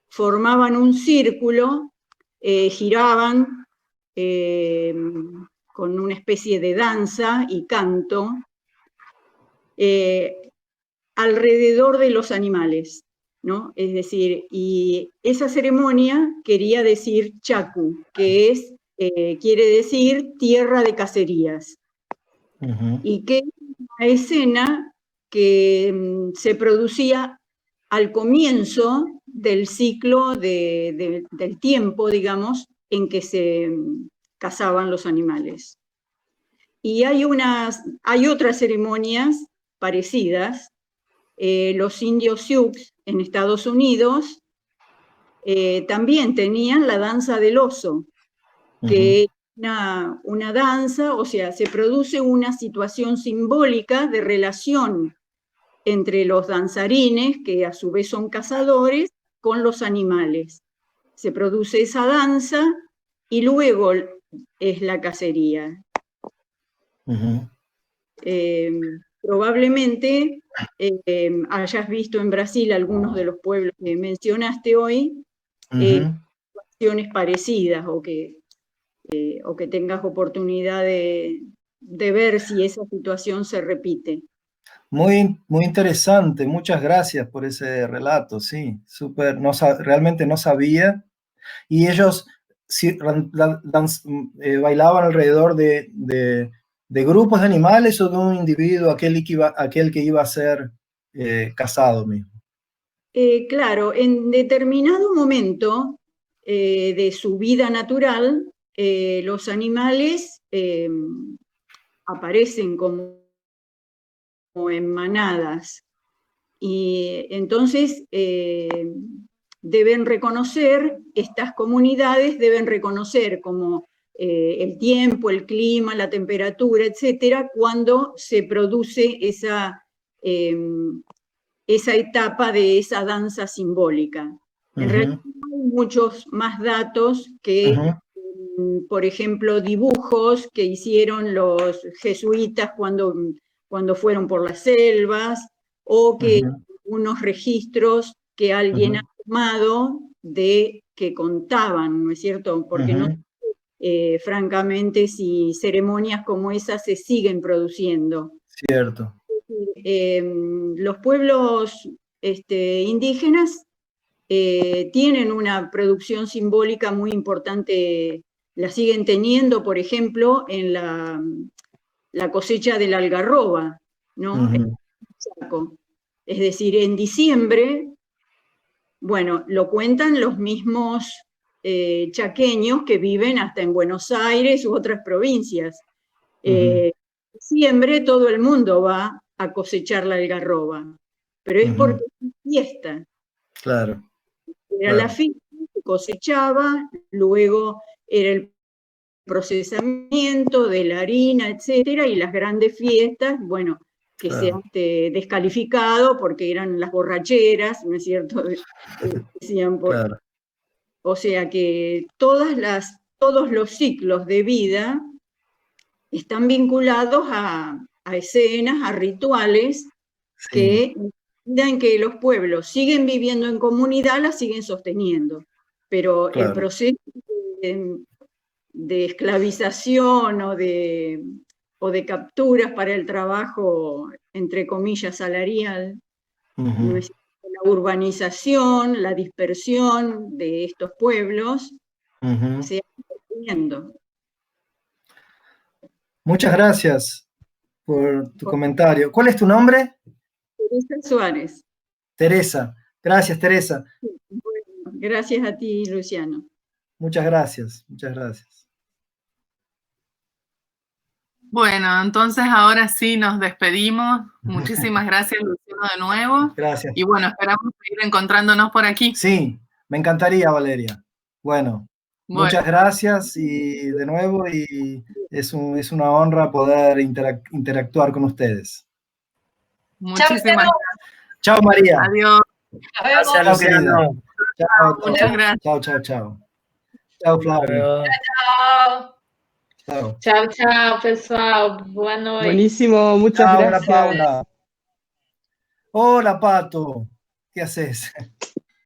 formaban un círculo, giraban con una especie de danza y canto alrededor de los animales, ¿no? Es decir, y esa ceremonia quería decir Chacu, que es, quiere decir tierra de cacerías. Y que es una escena que se producía al comienzo del ciclo del tiempo, digamos, en que se cazaban los animales. Y hay otras ceremonias parecidas. Los indios Sioux en Estados Unidos también tenían la danza del oso, que una danza, o sea, se produce una situación simbólica de relación entre los danzarines, que a su vez son cazadores, con los animales. Se produce esa danza y luego es la cacería. Probablemente hayas visto en Brasil algunos de los pueblos que mencionaste hoy, situaciones parecidas, o que tengas oportunidad de ver si esa situación se repite. Muy, muy interesante, muchas gracias por ese relato, sí, súper, realmente no sabía. Y ellos bailaban alrededor de grupos de animales o de un individuo, aquel que iba a ser cazado mismo. Claro, en determinado momento de su vida natural, los animales aparecen como en manadas, y entonces deben reconocer, estas comunidades deben reconocer como el tiempo, el clima, la temperatura, etcétera, cuando se produce esa etapa de esa danza simbólica. En realidad hay muchos más datos que, por ejemplo, dibujos que hicieron los jesuitas cuando fueron por las selvas, o que unos registros que alguien ha tomado que contaban, ¿no es cierto? Porque no francamente si ceremonias como esas se siguen produciendo. Cierto. Los pueblos indígenas tienen una producción simbólica muy importante, la siguen teniendo, por ejemplo, en la cosecha de la algarroba, ¿no? Es decir, en diciembre, bueno, lo cuentan los mismos chaqueños que viven hasta en Buenos Aires u otras provincias. En diciembre todo el mundo va a cosechar la algarroba, pero es porque es una fiesta. Claro. Era la fiesta, se cosechaba, luego era el procesamiento de la harina, etcétera, y las grandes fiestas, bueno, que se han descalificado porque eran las borracheras, ¿no es cierto? Decían o sea que todos los ciclos de vida están vinculados a escenas, a rituales, que en que los pueblos siguen viviendo en comunidad, la siguen sosteniendo. Pero el proceso de esclavización o de capturas para el trabajo, entre comillas, salarial, ¿no es? La urbanización, la dispersión de estos pueblos, se ha sosteniendo. Muchas gracias por tu comentario. ¿Cuál es tu nombre? Teresa Suárez. Teresa. Gracias, Teresa. Bueno, gracias a ti, Luciano. Muchas gracias, muchas gracias. Bueno, entonces ahora sí nos despedimos. Muchísimas gracias, Luciano, de nuevo. Gracias. Y bueno, esperamos seguir encontrándonos por aquí. Sí, me encantaría, Valeria. Bueno. Muchas gracias y de nuevo, y es una honra poder interactuar con ustedes. Muchísimas gracias. Chao, María. Adiós. Gracias, Luciano. Chao, muchas gracias. Chao, chao, chao. Chao, Flavio. Chao. Chao, chao, pessoal. Boa noite. Buenísimo, muchas gracias. Hola, Paula. Hola, Pato. ¿Qué haces?